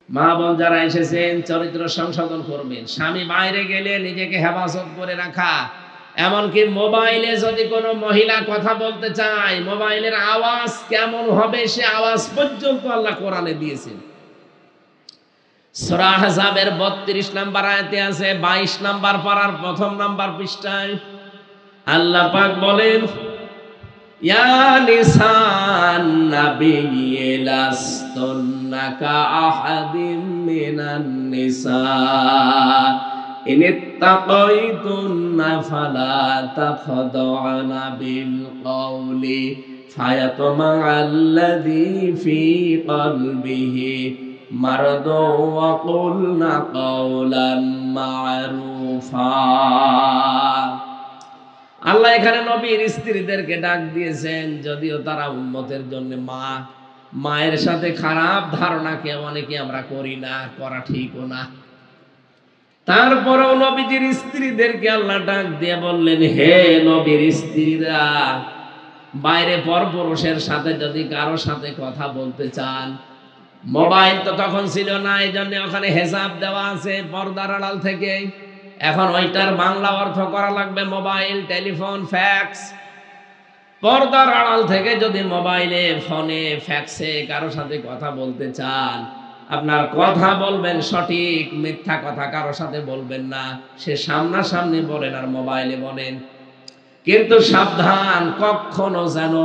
মা বোন যারা এসেছেন চরিত্র সংশোধন করবেন। স্বামী বাইরে গেলে নিজেকে হেফাজত করে রাখা। এমনকি মোবাইলে যদি কোনো মহিলা কথা বলতে চায়, মোবাইলের আওয়াজ কেমন হবে সে আওয়াজ পর্যন্ত আল্লাহ কোরআনে দিয়েছেন। সূরা আহজাবের ৩২ নম্বর আয়াতে আছে, ২২ নম্বর পারার প্রথম নম্বর পৃষ্ঠায় আল্লাহ পাক বলেন, ইয়া নিসান নাবিয়্যি লাস্তুন্না কাআহাদিম মিনান নিসা ইন ইত্তাকাইতুন্না ফালা তাখদা'না বিল কওলি ফায়াতমা'আল্লাযী ফী কলবিহি মারাদু ওয়া কুলনা কাওলান মা'রুফা। আল্লাহ এখানে নবীর স্ত্রীদেরকে ডাক দিয়েছেন, যদিও তারা উম্মতের জন্য মায়ের সাথে খারাপ ধারণাকে অনেকে আমরা করি না, করা ঠিকও না। তারপরেও নবীজির স্ত্রীদেরকে আল্লাহ ডাক দিয়ে বললেন, হে নবীর স্ত্রীরা, বাইরে পরপুরুষের সাথে যদি কারো সাথে কথা বলতে চান, মোবাইল তো তখন ছিল না, এই জন্য ওখানে হেজাব দেওয়া আছে পর্দার আড়াল থেকে। এখন ওইটার বাংলা অর্থ করা লাগবে মোবাইল, টেলিফোন, ফ্যাক্স। পর্দার আড়াল থেকে যদি মোবাইলে, ফোনে, ফ্যাক্সে কারো সাথে কথা বলতে চান, আপনার কথা বলবেন সঠিক, মিথ্যা কথা কারো সাথে বলবেন না। সে সামনাসামনি বলেন আর মোবাইলে বলেন, কিন্তু সাবধান, কখনো যেন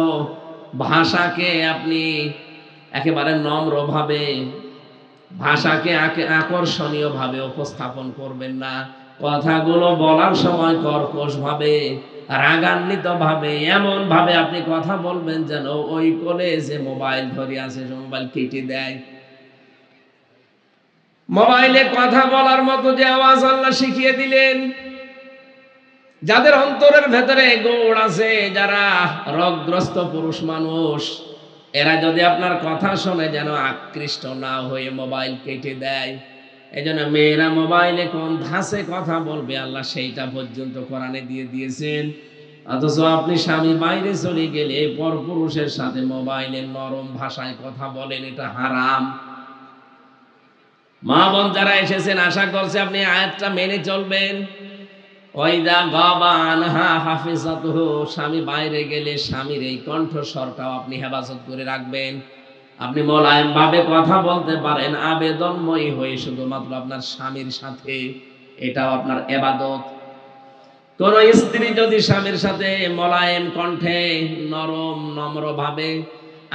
ভাষাকে আপনি একেবারে নম্রভাবে, ভাষাকে আকর্ষণীয় ভাবে উপস্থাপন করবেন না। কথাগুলো বলার সময় কর্কশ ভাবে, রাগান্বিত ভাবে, এমন ভাবে আপনি কথা বলবেন যেন ওই কোলে যে মোবাইল ধরে আছে সে মোবাইল কেটে দেয়। মোবাইলে কথা বলার মতো যে আওয়াজ আল্লাহ শিখিয়ে দিলেন, যাদের অন্তরের ভেতরে গোড় আছে, যারা রোগগ্রস্ত পুরুষ মানুষ, এরা যদি আপনার কথা শুনে যেন আকৃষ্ট না হয়ে মোবাইল কেটে দেয়। এই জন্য মেয়েরা মোবাইলে কোন ধাঁচে কথা বলবে আল্লাহ সেইটা পর্যন্ত কোরআনে দিয়ে দিয়েছেন। অথচ আপনি স্বামী বাইরে চলে গেলে পরপুরুষের সাথে মোবাইলের নরম ভাষায় কথা বলেন, এটা হারাম। মা বোন যারা এসেছেন, আশা করছি আপনি আয়াতটা মেনে চলবেন। ওয়াইদা গাবা আনহা হাফিজাতুহু, স্বামী বাইরে গেলে স্বামীর এই কণ্ঠস্বরটাও আপনি হেফাজত করে রাখবেন। আপনি মোলায়েম ভাবে কথা বলতে পারেন, আবেদনময়ী হয়ে শুধুমাত্র আপনার স্বামীর সাথে, এটাও আপনার ইবাদত। কোন স্ত্রী যদি স্বামীর সাথে মোলায়েম কণ্ঠে, নরম নম্র ভাবে,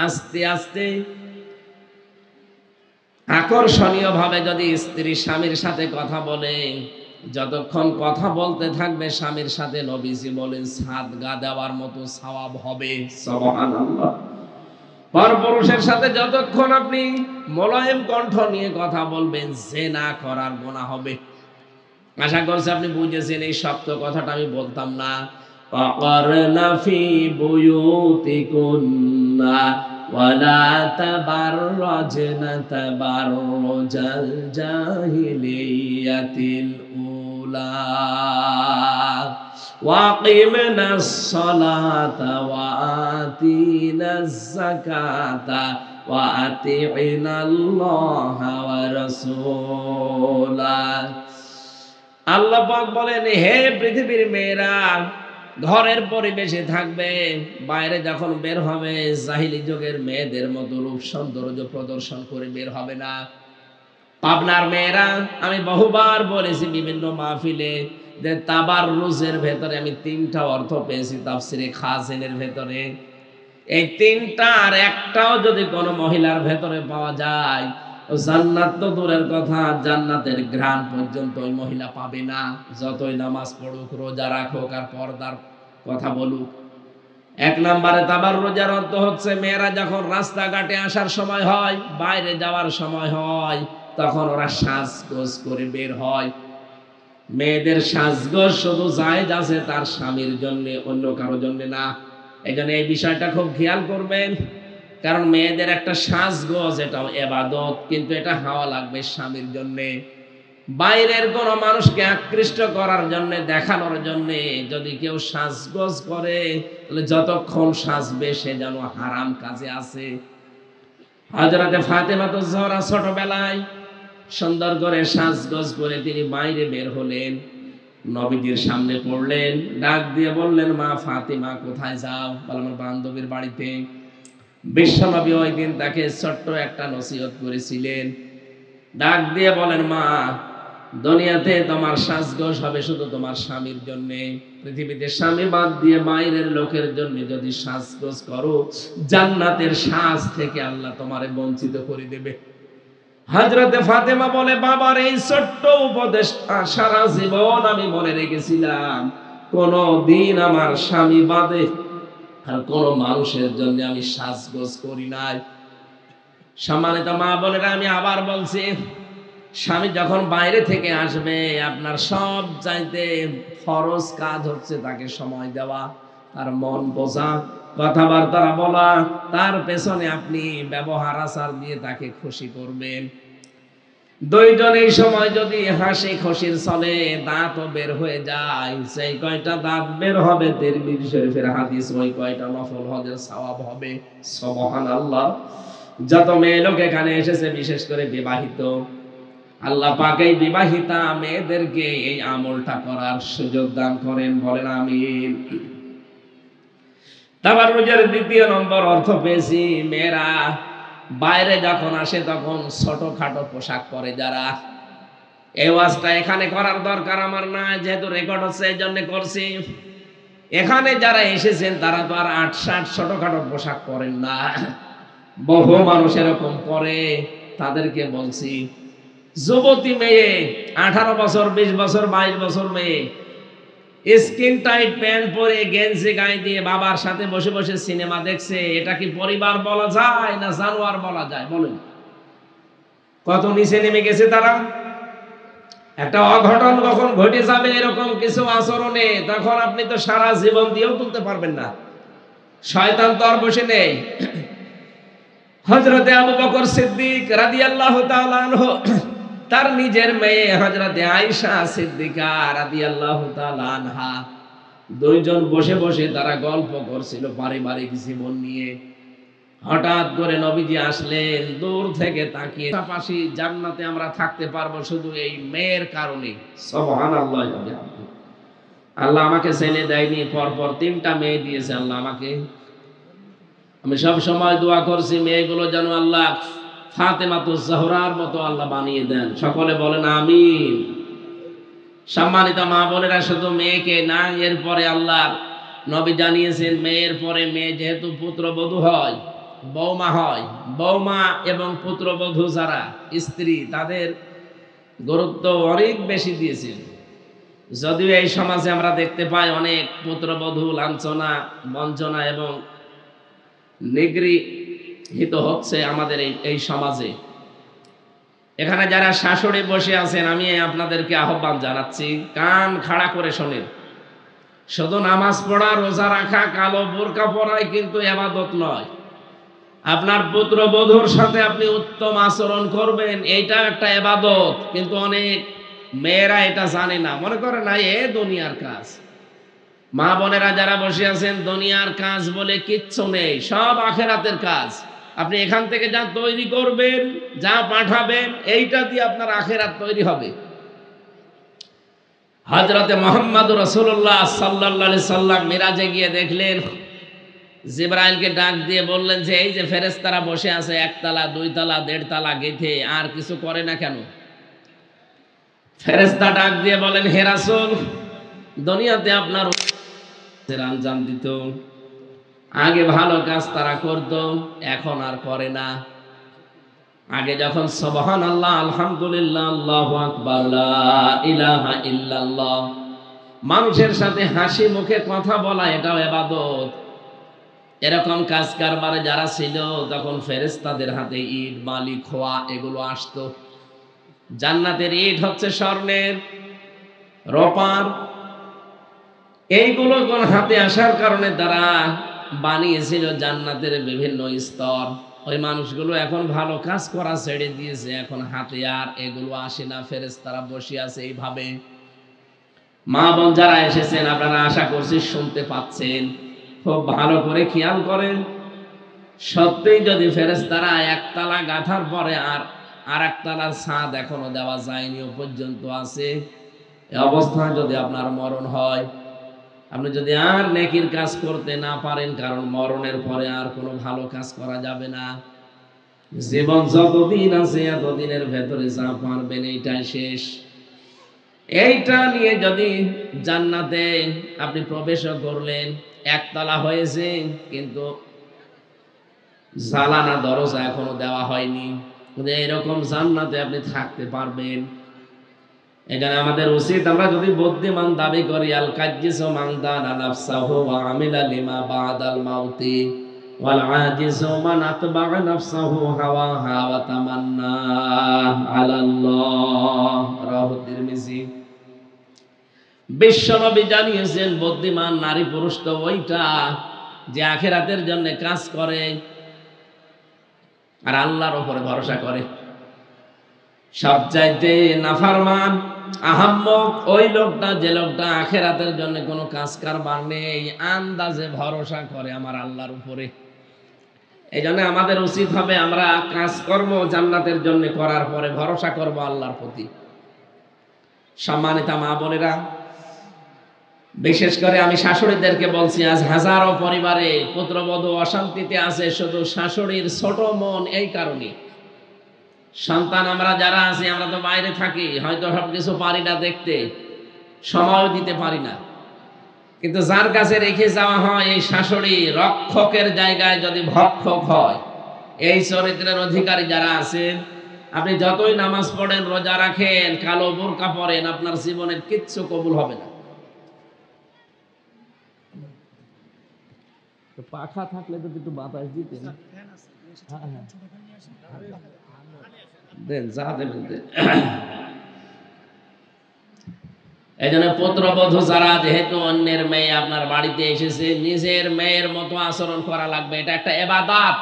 আস্তে আস্তে, আকর্ষণীয় ভাবে যদি স্ত্রী স্বামীর সাথে কথা বলে, যতক্ষণ কথা বলতে থাকবে স্বামীর সাথে, নবীজি বলেন সাদগা দেওয়ার মতো সওয়াব হবে। সুবহানাল্লাহ। পরপুরুষের সাথে যতক্ষণ আপনি মোলায়েম কণ্ঠ নিয়ে কথা বলবেন, জিনা করার গুনাহ হবে। আশা করছি আপনি বুঝেছেন, এই শক্ত কথাটা আমি বলতাম না। ওয়াকারনা ফি বুয়ুতিকুন্না ওয়ালা তাবাররাজনা তাবাররুজাল জাহিলিয়াতিল উলা ওয়াকিমনাস সালাতা ওয়া আতিনাজ যাকাতা ওয়া আতি'নাল্লাহা ওয়া রাসূলা। আল্লাহ পাক বলেন, হে পৃথিবীর মেয়েরা, ঘরের পরিবেশে থাকবে, বাইরে যখন বের হবে জাহিলি যুগের মেয়েদের মতো রূপ সৌন্দর্য প্রদর্শন করে বের হবে না। পাবনার মেয়েরা, আমি বহুবার বলেছি বিভিন্ন মাহফিলে যে তাবাররুজের ভেতরে আমি ৩টা অর্থ পেয়েছি তাফসিরে খাজিনের ভেতরে। এই ৩টা আর একটাও যদি কোনো মহিলার ভেতরে পাওয়া যায়, জান্নাত তো দূরের কথা, জান্নাতের ঘ্রাণ পর্যন্ত ওই মহিলা পাবে না, যতই নামাজ পড়ুক, রোজা রাখুক আর পর্দার কথা বলুক। ১ নম্বরে তাবাররুজের অর্থ হচ্ছে, মেয়েরা যখন রাস্তাঘাটে আসার সময় হয়, বাইরে যাওয়ার সময় হয়, তখন ওরা সাজগোজ করে বের হয়। মেয়েদের সাজগোজ শুধু জায়েজ আছে তার স্বামীর জন্য, অন্য কারোর জন্য না। এই জন্য এই বিষয়টা খুব খেয়াল করবেন, কারণ মেয়েদের একটা সাজগোজ, এটাও ইবাদত, কিন্তু এটা হওয়া লাগবে স্বামীর জন্য। বাইরের কোন মানুষকে আকৃষ্ট করার জন্য, দেখানোর জন্য যদি কেউ সাজগোজ করে, তাহলে যতক্ষণ সাজবে সে যেন হারাম কাজে আছে। হযরতে ফাতেমা তো জোহরা ছোটবেলায় সুন্দর করে সাজগোজ করে তিনি বাইরে বের হলেন, নবীজির সামনে পড়লেন, ডাক দিয়ে বললেন, মা ফাতিমা কোথায় যাও? বলে, আমার বান্ধবীর বাড়িতে। বিশ্বনবী ওই দিন তাকে ছোট্ট একটা নসিহত করেছিলেন। ডাক দিয়ে বলেন, মা, দুনিয়াতে তোমার সাজগোজ হবে শুধু তোমার স্বামীর জন্য। পৃথিবীতে স্বামী বাদ দিয়ে বাইরের লোকের জন্য যদি সাজগোজ করো, জান্নাতের সাজ থেকে আল্লাহ তোমারে বঞ্চিত করে দেবে। হযরতে ফাতেমা বলে, বাবার এই ছোট্ট উপদেশ সারা জীবন আমি মনে রেখেছিলাম। কোনো দিন আমার স্বামী বাদে আর কোন মানুষের জন্য আমি সাজগোজ করি নাই। সম্মানিত মা বোনেরা, আমি আবার বলছি, স্বামী যখন বাইরে থেকে আসবে, আপনার সব চাইতে ফরজ কাজ হচ্ছে তাকে সময় দেওয়া, তার মন বোঝা, কথাবার্তা বলা, তার পেছনে আপনি ব্যবহার আচার দিয়ে তাকে খুশি করবেন। দুইজন এই সময় যদি হাসি খুশির চলে, দাঁতও বের হয়ে যায়, সেই কয়টা দাঁত বের হবে তিরমিজি শরীফের হাদিস, ওই কয়টা নফল হজের সওয়াব হবে। সুবহানাল্লাহ। যত মেয়ে লোক এখানে এসেছে, বিশেষ করে বিবাহিত, আল্লাহ পাক এই বিবাহিতা মেয়েদেরকে এই আমলটা করার সুযোগ দান করেন, বলেন আমিন। তাবাররুজের দ্বিতীয় নম্বর অর্থ পেয়েছি, মেয়েরা বাইরে যখন আসে তখন ছোটখাটো পোশাক পরে যারা। এই ওয়াজটা এখানে করার দরকার আমার না, যেহেতু রেকর্ড হচ্ছে এই জন্য করছি। এখানে যারা এসেছেন তারা তো আর ৮-৬০ ছোটখাটো পোশাক পরেন না, বহু মানুষ এরকম পরে। তাদেরকে বলছি, যুবতী মেয়ে, 18 বছর, 20 বছর, 22 বছর মেয়ে, স্কিন টাইট প্যান্ট পরে গেঞ্জি গায়ে দিয়ে বাবার সাথে বসে বসে সিনেমা দেখছে, এটা কি পরিবার বলা যায় না জানোয়ার বলা যায়? বলেন, কত নিচে নেমে গেছে তারা। একটা অঘটন কখন ঘটে যাবে এরকম কিছু আচরণে, তখন আপনি তো সারা জীবন দিয়েও তুলতে পারবেন না। শয়তান তো আর বসে নেই। হযরতে আবু বকর সিদ্দিক রাদিয়াল্লাহু তাআলা আনহু, তার নিজের মেয়ে হযরতে আয়েশা সিদ্দিকা রাদিয়াল্লাহু তাআলা আনহা, দুইজন বসে বসে তারা গল্প করছিল পারিবারিক জীবন নিয়ে। হঠাৎ করে নবীজি আসলেন, দূর থেকে তাকিয়ে, পাশাপাশি জান্নাতে আমরা থাকতে পারবো শুধু এই মেয়ের কারণে। সুবহানাল্লাহ। আল্লাহ আমাকে ছেলে দেয়নি, পরপর 3টা মেয়ে দিয়েছে আল্লাহ আমাকে। আমি সব সময় দোয়া করছি মেয়েগুলো যেন আল্লাহ ফাতেমাতুজ জাহরার মতো আল্লাহ বানিয়ে দেন। সকলে বলেন আমিন। সম্মানিত মা বোনেরা, শুধু মেয়েকে না, এরপরে আল্লাহ নবী জানিয়েছেন মেয়ের পরে মেয়ে যেহেতু পুত্রবধূ হয়, বৌমা হয়, বৌমা এবং পুত্রবধূ যারা স্ত্রী, তাদের গুরুত্ব অনেক বেশি দিয়েছেন। যদিও এই সমাজে আমরা দেখতে পাই অনেক পুত্রবধূ লাঞ্ছনা, বঞ্চনা এবং নিগৃহীত হচ্ছে আমাদের এই সমাজে। এখানে যারা শাশুড়ি বসে আছেন, আমি আপনাদেরকে আহ্বান জানাচ্ছি, কান খাড়া করে শোনেন। শুধু নামাজ পড়া, রোজা রাখা, কালো বোরকা পরাই কিন্তু ইবাদত নয়। আপনার পুত্রবধূর সাথে আপনি উত্তম আচরণ করবেন, এইটা একটা ইবাদত। কিন্তু অনেক মেয়েরা এটা জানে না, মনে করে না এ দুনিয়ার কাজ। মা বোনেরা যারা বসে আছেন, দুনিয়ার কাজ বলে কিচ্ছু নেই, সব আখেরাতের কাজ। আপনি এখান থেকে যা তৈরি করবেন, যা পাঠাবেন, এইটা দিয়ে আপনার আখেরাত তৈরি হবে। হযরতে মুহাম্মদ রাসূলুল্লাহ সাল্লাল্লাহু আলাইহি সাল্লাম মিরাজে গিয়ে দেখলেন, জিবরাইলকে ডাক দিয়ে বললেন যে এই যে ফেরেশতারা বসে আছে, 1 তলা 2 তলা 1.5 তলা গেথে, আর কিছু করে না কেন? ফেরেশতা ডাক দিয়ে বলেন, হে রাসূল, দুনিয়াতে আপনার আঞ্জাম দিত, আগে ভালো কাজ তারা করত, এখন আর করে না। আগে যখন সুবহানাল্লাহ, আলহামদুলিল্লাহ, আল্লাহু আকবার, লা ইলাহা ইল্লাল্লাহ, মানুষের সাথে হাসি মুখে কথা বলা, এটাও ইবাদত। এরকম কাজ কারবারে যারা ছিল, তখন ফেরেশতাদের হাতে ইট, বালি, খোয়া এগুলো আসতো। জান্নাতের ইট হচ্ছে স্বর্ণের, রূপার, এইগুলো কোন হাতে আসার কারণে তারা বানিয়েছিল জান্নাতের বিভিন্ন স্তর। ওই মানুষগুলো এখন ভালো কাজ করা ছেড়ে দিয়েছে, এখন হাতে আর এগুলো আসে না, ফেরেশতারা বসে আছে এইভাবে। মা বোন যারা এসেছেন, আপনারা আশা করছি শুনতে পাচ্ছেন, খুব ভালো করে খেয়াল করেন। সত্যিই যদি ফেরেশতারা 1 তলা গাঁথার পরে আর আর একতলার ছাদ এখনো দেওয়া যায়নি, ও পর্যন্ত আছে। এই অবস্থায় যদি আপনার মরণ হয়, আপনি যদি আর নেকির কাজ করতে না পারেন, কারণ মরণের পরে আর কোনো ভালো কাজ করা যাবে না। জীবন যতদিন আছে এতদিনের ভেতরে যা পারবেন এইটাই শেষ। এইটা নিয়ে যদি জান্নাতে আপনি প্রবেশ করলেন, একতলা হয়েছে কিন্তু জানালা দরজা এখনো দেওয়া হয়নি, কিন্তু এরকম জান্নাতে আপনি থাকতে পারবেন। এখানে আমাদের উচিত, আমরা যদি বুদ্ধিমান দাবি করি, আল কাজ্জিসু মান দানা নাফসাহু ওয়া আমিলা লিমা বাদাল মাউতি ওয়াল আজিজু মান আতবা'a নাফসাহু হাওয়াহা ওয়া তামান্না আলাল্লাহ। রাওয়াহু তিরমিজি। বিশ্বনবী জানিয়েছেন, বুদ্ধিমান নারী পুরুষ তো ওইটা যে আখিরাতের জন্য কাজ করে আর আল্লাহর উপরে ভরসা করে। সবচাইতে নাফরমান আহাম্মক ওই লোকটা, যে লোকটা আখিরাতের জন্য কোনো কাজ কারবার নেই, আন্দাজে ভরসা করে আমার আল্লাহর উপরে। এই জন্য আমাদের উচিত হবে, আমরা কাজকর্ম জান্নাতের জন্য করার পরে ভরসা করব আল্লাহর প্রতি। সম্মানিতা মা বোনেরা, বিশেষ করে আমি শাশুড়িদেরকে বলছি, আজ হাজারো পরিবারে পুত্রবধূ অশান্তিতে আছে, শুধু শাশুড়ির ছোট মন। এই কারণে সন্তান আমরা যারা আছি, আমরা তো বাইরে থাকি, হয়তো সবকিছু পারি না দেখতে, সময় দিতে পারি না, কিন্তু যার কাছে রেখে যাওয়া হয়, এই শাশুড়ি রক্ষকের জায়গায় যদি ভক্ষক হয়, এই চরিত্রের অধিকারী যারা আছেন, আপনি যতই নামাজ পড়েন, রোজা রাখেন, কালো বোরকা পরেন, আপনার জীবনের কিচ্ছু কবুল হবে না। পাখা থাকলে তো একটু বাতাস দিতেন। দেন যা দেবেন দেন। এই জন্য পুত্রবধূ যারা, যেহেতু অন্যের মেয়ে আপনার বাড়িতে এসেছে, নিজের মেয়ের মতো আচরণ করা লাগবে। এটা একটা ইবাদত।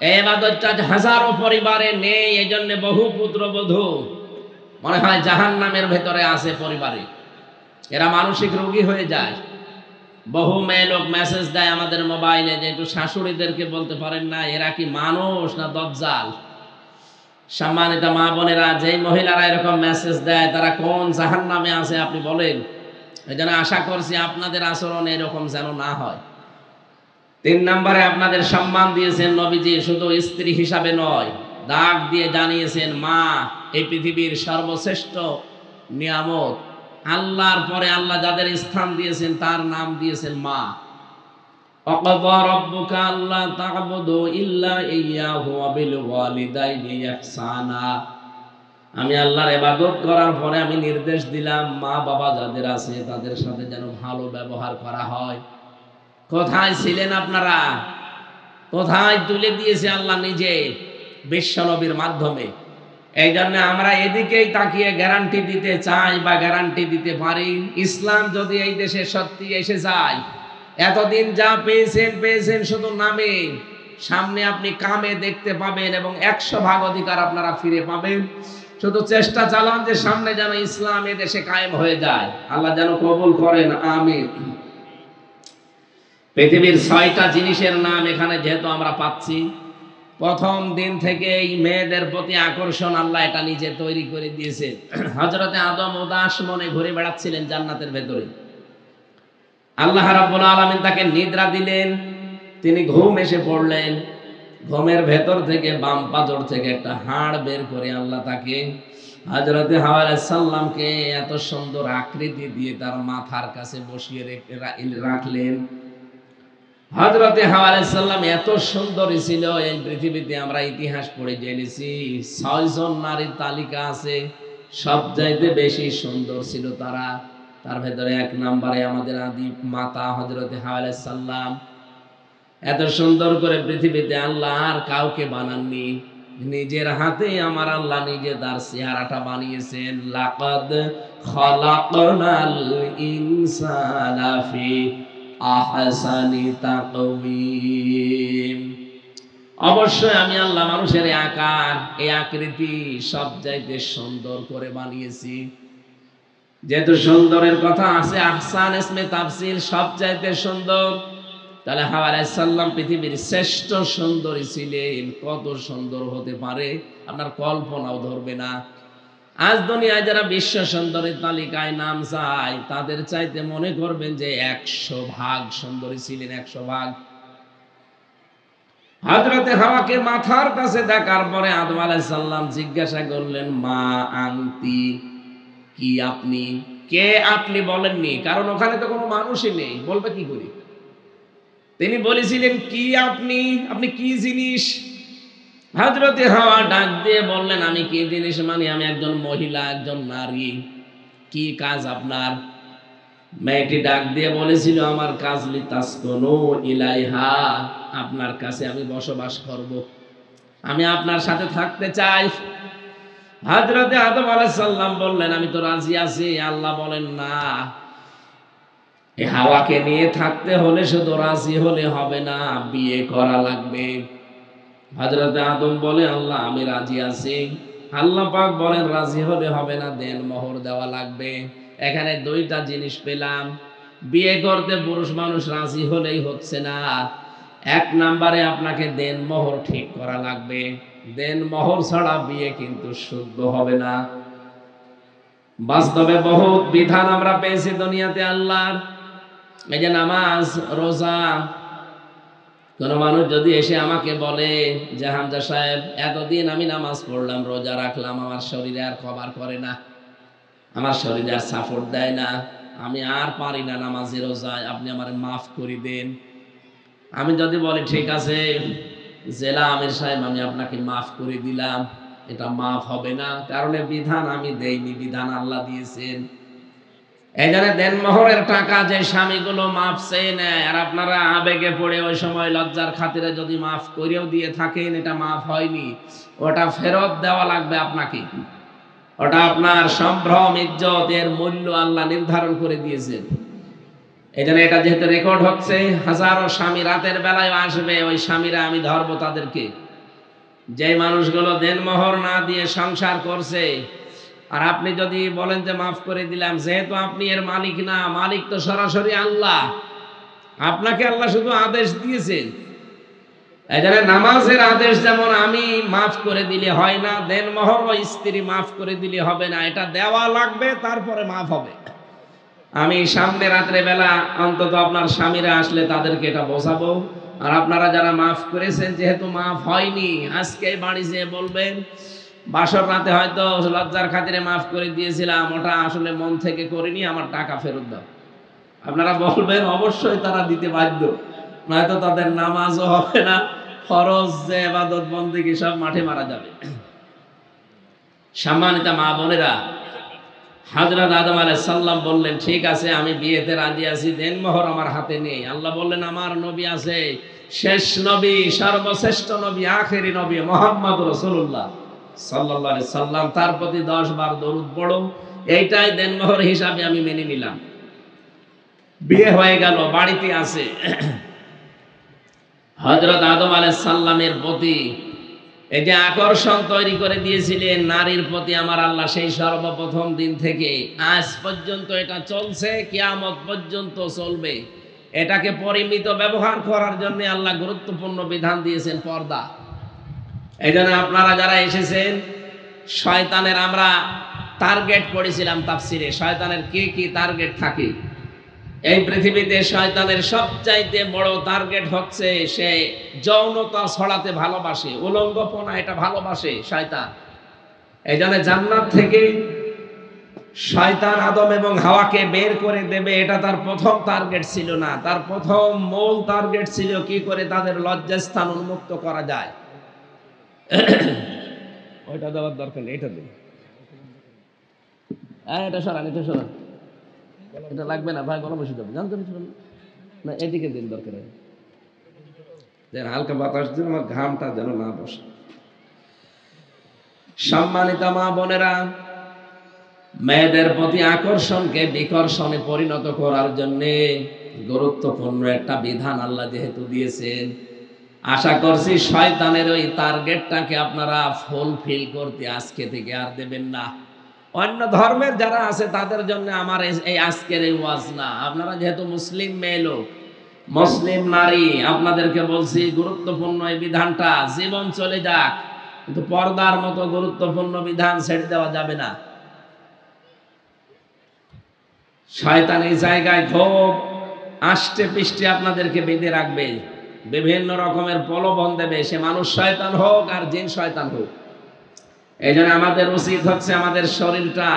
এই ইবাদতটা হাজারো পরিবারে নেই। এই জন্য বহু পুত্রবধূ মনে হয় জাহান্নামের ভেতরে আছে পরিবারে, এরা মানসিক রোগী হয়ে যায়। বহু মেয়ে লোক মেসেজ দেয় আমাদের মোবাইলে যে একটু শাশুড়িদেরকে বলতে পারেন না, এরা কি মানুষ না দজ্জাল। সম্মানিত মা বোনেরা, যেই মহিলারা এরকম মেসেজ দেয়, তারা কোন জাহান্নামে আছে আপনি বলেন? এই জন্য আশা করছি আপনাদের আচরণ এরকম যেন না হয়। 3 নম্বরে আপনাদের সম্মান দিয়েছেন নবীজি, শুধু স্ত্রী হিসাবে নয়, দাগ দিয়ে জানিয়েছেন মা এই পৃথিবীর সর্বশ্রেষ্ঠ নিয়ামত। আল্লাহর পরে আল্লাহ যাদের স্থান দিয়েছেন, তার নাম দিয়েছেন মা। وَقَضَىٰ رَبُّكَ أَلَّا تَعْبُدُوا إِلَّا إِيَّاهُ وَبِالْوَالِدَيْنِ إِحْسَانًا। আমি আল্লাহর ইবাদত করার পরে আমি নির্দেশ দিলাম, মা বাবা যাদের আছে তাদের সাথে যেন ভালো ব্যবহার করা হয়। কোথায় ছিলেন আপনারা? কোথায় তুলে দিয়েছে আল্লাহ নিজে বিশ্বনবীর মাধ্যমে। এই জন্য আমরা এদিকেই তাকিয়ে গ্যারান্টি দিতে চাই বা গ্যারান্টি দিতে পারি, ইসলাম যদি এই দেশে সত্যি এসে যায়, এতদিন যা পেয়েছেন শুধু নামে, সামনে আপনি কামে দেখতে পাবেন এবং 100% অধিকার আপনারা ফিরে পাবেন। শুধু চেষ্টা চালান যে সামনে যেন ইসলাম এ দেশে কায়েম হয়ে যায়। আল্লাহ যেন কবুল করেন, আমিন। পৃথিবীর 6টা জিনিসের নাম এখানে যেহেতু আমরা পাচ্ছি, প্রথম দিন থেকে এই মেয়েদের প্রতি আকর্ষণ আল্লাহ এটা নিজে তৈরি করে দিয়েছে। হযরতে আদম উদাস মনে ঘুরে বেড়াচ্ছিলেন জান্নাতের ভেতরে। আল্লাহ রাব্বুল আলামিন তাকে নিদ্রা দিলেন, তিনি ঘুম এসে পড়লেন। ঘুমের ভেতর থেকে বাম পাজর থেকে একটা হাড় বের করে আল্লাহ তাকে হযরতে হাওয়া আলাইহিস সালামকে এত সুন্দর আকৃতি দিয়ে তার মাথার কাছে বসিয়ে রাখলেন। হযরতে হাওয়া আলাইহিস সালাম এত সুন্দরী ছিল, এই পৃথিবীতে আমরা ইতিহাস পড়ে জেনেছি 6 জন নারীর তালিকা আছে, সবচাইতে বেশি সুন্দর ছিল তারা। তার ভেতরে 1 নম্বরে আমাদের আদি মাতা হযরতে হাওয়া আলাইহিস সালাম। এত সুন্দর করে পৃথিবীতে আল্লাহ আর কাউকে বানাননি, নিজের হাতে আমার আল্লাহ নিজে তার চেহারাটা বানিয়েছেন। লাকাদ খালাকনাল ইনসানা ফি আহসানি তাকওয়িম। অবশ্যই আমি আল্লাহ মানুষের আকার, এই আকৃতি সবচাইতে সুন্দর করে বানিয়েছি। যেহেতু সুন্দরের কথা আছে, আহসান ইসমে তাফসীল, সবচাইতে সুন্দর। তাহলে হাওয়া আলাইহিস সালাম পৃথিবীর শ্রেষ্ঠ সুন্দরী ছিলেন। কত সুন্দর হতে পারে আপনার কল্পনাও ধরবে না। আজ দুনিয়ায় যারা বিশ্ব সুন্দরীর তালিকায় নাম চায় তাদের চাইতে মনে করবেন যে 100 ভাগ সুন্দরী ছিলেন, 100 ভাগ। হযরতে হাওয়াকে মাথার কাছে দেখার পরে আদম আলাইহিস সালাম জিজ্ঞাসা করলেন, মা আনতি, কি আপনি? কে আপনি বলেননি, কারণ ওখানে তো কোনো মানুষই নেই, বলবে কি করে? তিনি বলেছিলেন কি আপনি, আপনি কি জিনিস? হযরতে হাওয়া ডাক দিয়ে বললেন, আমি কি জিনিস মানে আমি একজন মহিলা, একজন নারী। কি কাজ আপনার? মেয়েটি ডাক দিয়ে বলেছিল, আমার কাজ লিতাসকুনু ইলাইহা, আপনার কাছে আমি বসবাস করব, আমি আপনার সাথে থাকতে চাই। হযরতে আদম আলাইহিস সালাম বললেন, আমি তো রাজি আছি। আল্লাহ বলেন, না, এই হাওয়াকে নিয়ে থাকতে হলে শুধু রাজি হলে হবে না, বিয়ে করা লাগবে। হযরতে আদম বলে, আল্লাহ আমি রাজি আছি। আল্লাহ পাক বলেন, রাজি হলে হবে না, দেন মোহর দেওয়া লাগবে। এখানে দুইটা জিনিস পেলাম। বিয়ে করতে পুরুষ মানুষ রাজি হলেই হচ্ছে না, এক নম্বরে আপনাকে দেন মোহর ঠিক করা লাগবে। দেন মোহর ছাড়া বিয়ে কিন্তু শুদ্ধ হবে না। বাস্তবে বহুত বিধান আমরা পেয়েছি দুনিয়াতে আল্লাহর। এই যে নামাজ, রোজা, কোন মানুষ যদি এসে আমাকে বলে যে হামজা সাহেব এতদিন আমি নামাজ পড়লাম, রোজা রাখলাম, আমার শরীরে আর কভার করে না, আমার শরীরে আর সাপোর্ট দেয় না, আমি আর পারি না নামাজে রোজায়, আপনি আমার মাফ করে দেন। আমি যদি বলি ঠিক আছে জেলা আমির সাহেব আমি আপনাকে মাফ করে দিলাম, এটা মাফ হবে না, কারণ বিধান আমি দেইনি, বিধান আল্লাহ দিয়েছেন। এই জন্য দেনমোহরের টাকা যে স্বামীগুলো মাফ চেয়ে নেয়, আর আপনারা আবেগে পড়ে ওই সময় লজ্জার খাতিরে যদি মাফ করেও দিয়ে থাকেন, এটা মাফ হয়নি, ওটা ফেরত দেওয়া লাগবে আপনাকে। ওটা আপনার সম্ভ্রম, ইজ্জত, এর মূল্য আল্লাহ নির্ধারণ করে দিয়েছেন। এই জন্য এটা যেহেতু রেকর্ড হচ্ছে, হাজারো স্বামী রাতের বেলায় আসবে, ওই স্বামীরা আমি ধরবো তাদেরকে, যে মানুষগুলো দেনমোহর না দিয়ে সংসার করছে। আর আপনি যদি বলেন যে মাফ করে দিলাম, যেহেতু আপনি এর মালিক না, মালিক তো সরাসরি আল্লাহ, আপনাকে আল্লাহ শুধু আদেশ দিয়েছেন। এই জন্য নামাজের আদেশ যেমন আমি মাফ করে দিলে হয় না, দেনমোহর ও স্ত্রী মাফ করে দিলে হবে না, এটা দেওয়া লাগবে, তারপরে মাফ হবে। আমি সামনে রাত্রে বেলা অন্তত আপনার স্বামীরা আসলে তাদেরকে এটা বোঝাবো। আর আপনারা যারা মাফ করেছেন, যেহেতু মাফ হয়নি, আজকে বাড়ি যেয়ে বলবেন বাসর রাতে হয়তো লজ্জার খাতিরে মাফ করে দিয়েছিলাম, ওটা আসলে মন থেকে করিনি, আমার টাকা ফেরত দাও। আপনারা বলবেন, অবশ্যই তারা দিতে বাধ্য, নয়তো তাদের নামাজও হবে না, ফরজ যে ইবাদত বন্দেগী সব মাঠে মারা যাবে। সম্মানিত মা বোনেরা, হযরত আদম আলাইহিস সালাম বললেন, ঠিক আছে আমি বিয়েতে রাজি আছি, দেনমোহর আমার হাতে নেই। আল্লাহ বললেন, আমার নবী আছে, শেষ নবী, সর্বশ্রেষ্ঠ নবী, আখেরি নবী মুহাম্মদ রাসূলুল্লাহ সাল্লাল্লাহু আলাইহি সাল্লাম, তার প্রতি 10 বার দরুদ পড়ো, এইটাই দেনমোহর হিসাবে আমি মেনে নিলাম। বিয়ে হয়ে গেল, বাড়িতে আছে। হযরত আদম আলাইহিস সালামের প্রতি এই যে আকর্ষণ তৈরি করে দিয়েছিলেন নারীর প্রতি আমার আল্লাহ, সেই সর্বপ্রথম দিন থেকে আজ পর্যন্ত এটা চলছে, কিয়ামত পর্যন্ত চলবে। এটাকে পরিমিত ব্যবহার করার জন্য আল্লাহ গুরুত্বপূর্ণ বিধান দিয়েছেন, পর্দা। এই জন্য আপনারা যারা এসেছেন, শয়তানের আমরা টার্গেট পড়েছিলাম তাফসিরে, শয়তানের কি কি টার্গেট থাকে। এই পৃথিবীতে শয়তানের সবচাইতে বড় টার্গেট হচ্ছে সে যৌনতা ছড়াতে ভালোবাসে, উলঙ্গপনা এটা ভালোবাসে শয়তান। এই জন্য জান্নাত থেকে শয়তান আদম এবং হাওয়াকে বের করে দেবে, এটা তার প্রথম টার্গেট ছিল না। তার প্রথম মূল টার্গেট ছিল কি করে তাদের লজ্জাস্থান উন্মুক্ত করা যায়। ওইটা দেওয়ার দরকার নেই, এটা দিন, এটা সরান, এটা সরান, এটা লাগবে না ভাই, গলা বসে যাবে, জানতে না, এদিকে দিন দরকার যেন হালকা বাতাস দিন, আমার ঘামটা যেন না বসে। সম্মানিত মা বোনেরা, মেয়েদের প্রতি আকর্ষণকে বিকর্ষণে পরিণত করার জন্য গুরুত্বপূর্ণ একটা বিধান আল্লাহ যেহেতু দিয়েছেন, আশা করছি শয়তানের ওই টার্গেটটাকে আপনারা ফুলফিল করতে আজকে থেকে আর দেবেন না। অন্য ধর্মের যারা আছে তাদের জন্য আমার এই আজকের এই ওয়াজ না, আপনারা যেহেতু মুসলিম মেয়ে লোক, মুসলিম নারী, আপনাদেরকে বলছি গুরুত্বপূর্ণ এই বিধানটা, জীবন চলে যাক কিন্তু পর্দার মতো গুরুত্বপূর্ণ বিধান ছেড়ে দেওয়া যাবে না। শয়তান এই জায়গায় খুব আষ্টে পৃষ্ঠে আপনাদেরকে বেঁধে রাখবে, বিভিন্ন রকমের প্রলোভন দেবে, সে মানুষ শয়তান হোক আর জিন শয়তান হোক। এই জন্য আমাদের উচিত হচ্ছে আমাদের শরীরটা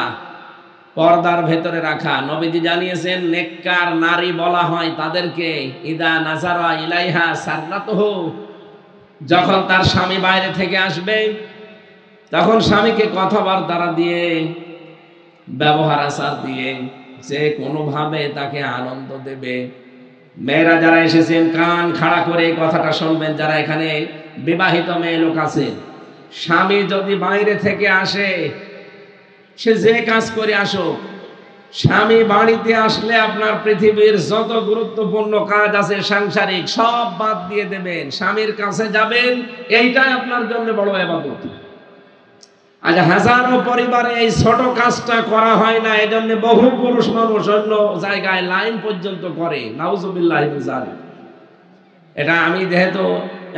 পর্দার ভেতরে রাখা। নবীজি জানিয়েছেন নেককার নারী বলা হয় তাদেরকে, ইদা নাজারা ইলাইহা সাররাতুহু, যখন তার স্বামী বাইরে থেকে আসবে তখন স্বামীকে কথাবার্তা দিয়ে, ব্যবহার আচার দিয়ে যে কোনোভাবে তাকে আনন্দ দেবে। মেয়েরা যারা এসেছেন কান খাড়া করে এই কথাটা শুনবেন, যারা এখানে বিবাহিত মেয়ে লোক আছে, স্বামী যদি বাইরে থেকে আসে, সে যে কাজ করে আসুক, স্বামী বাড়িতে আসলে আপনার পৃথিবীর যত গুরুত্বপূর্ণ কাজ আছে সাংসারিক সব বাদ দিয়ে দেবেন, স্বামীর কাছে যাবেন, এইটাই আপনার জন্য বড় ইবাদত। আজ হাজারো পরিবারে এই ছোট কাজটা করা হয় না, এজন্য বহু পুরুষ মানুষ অন্য জায়গায় লাইন পর্যন্ত করে, নাউজুবিল্লাহি মিন যালিক। এটা আমি যেহেতু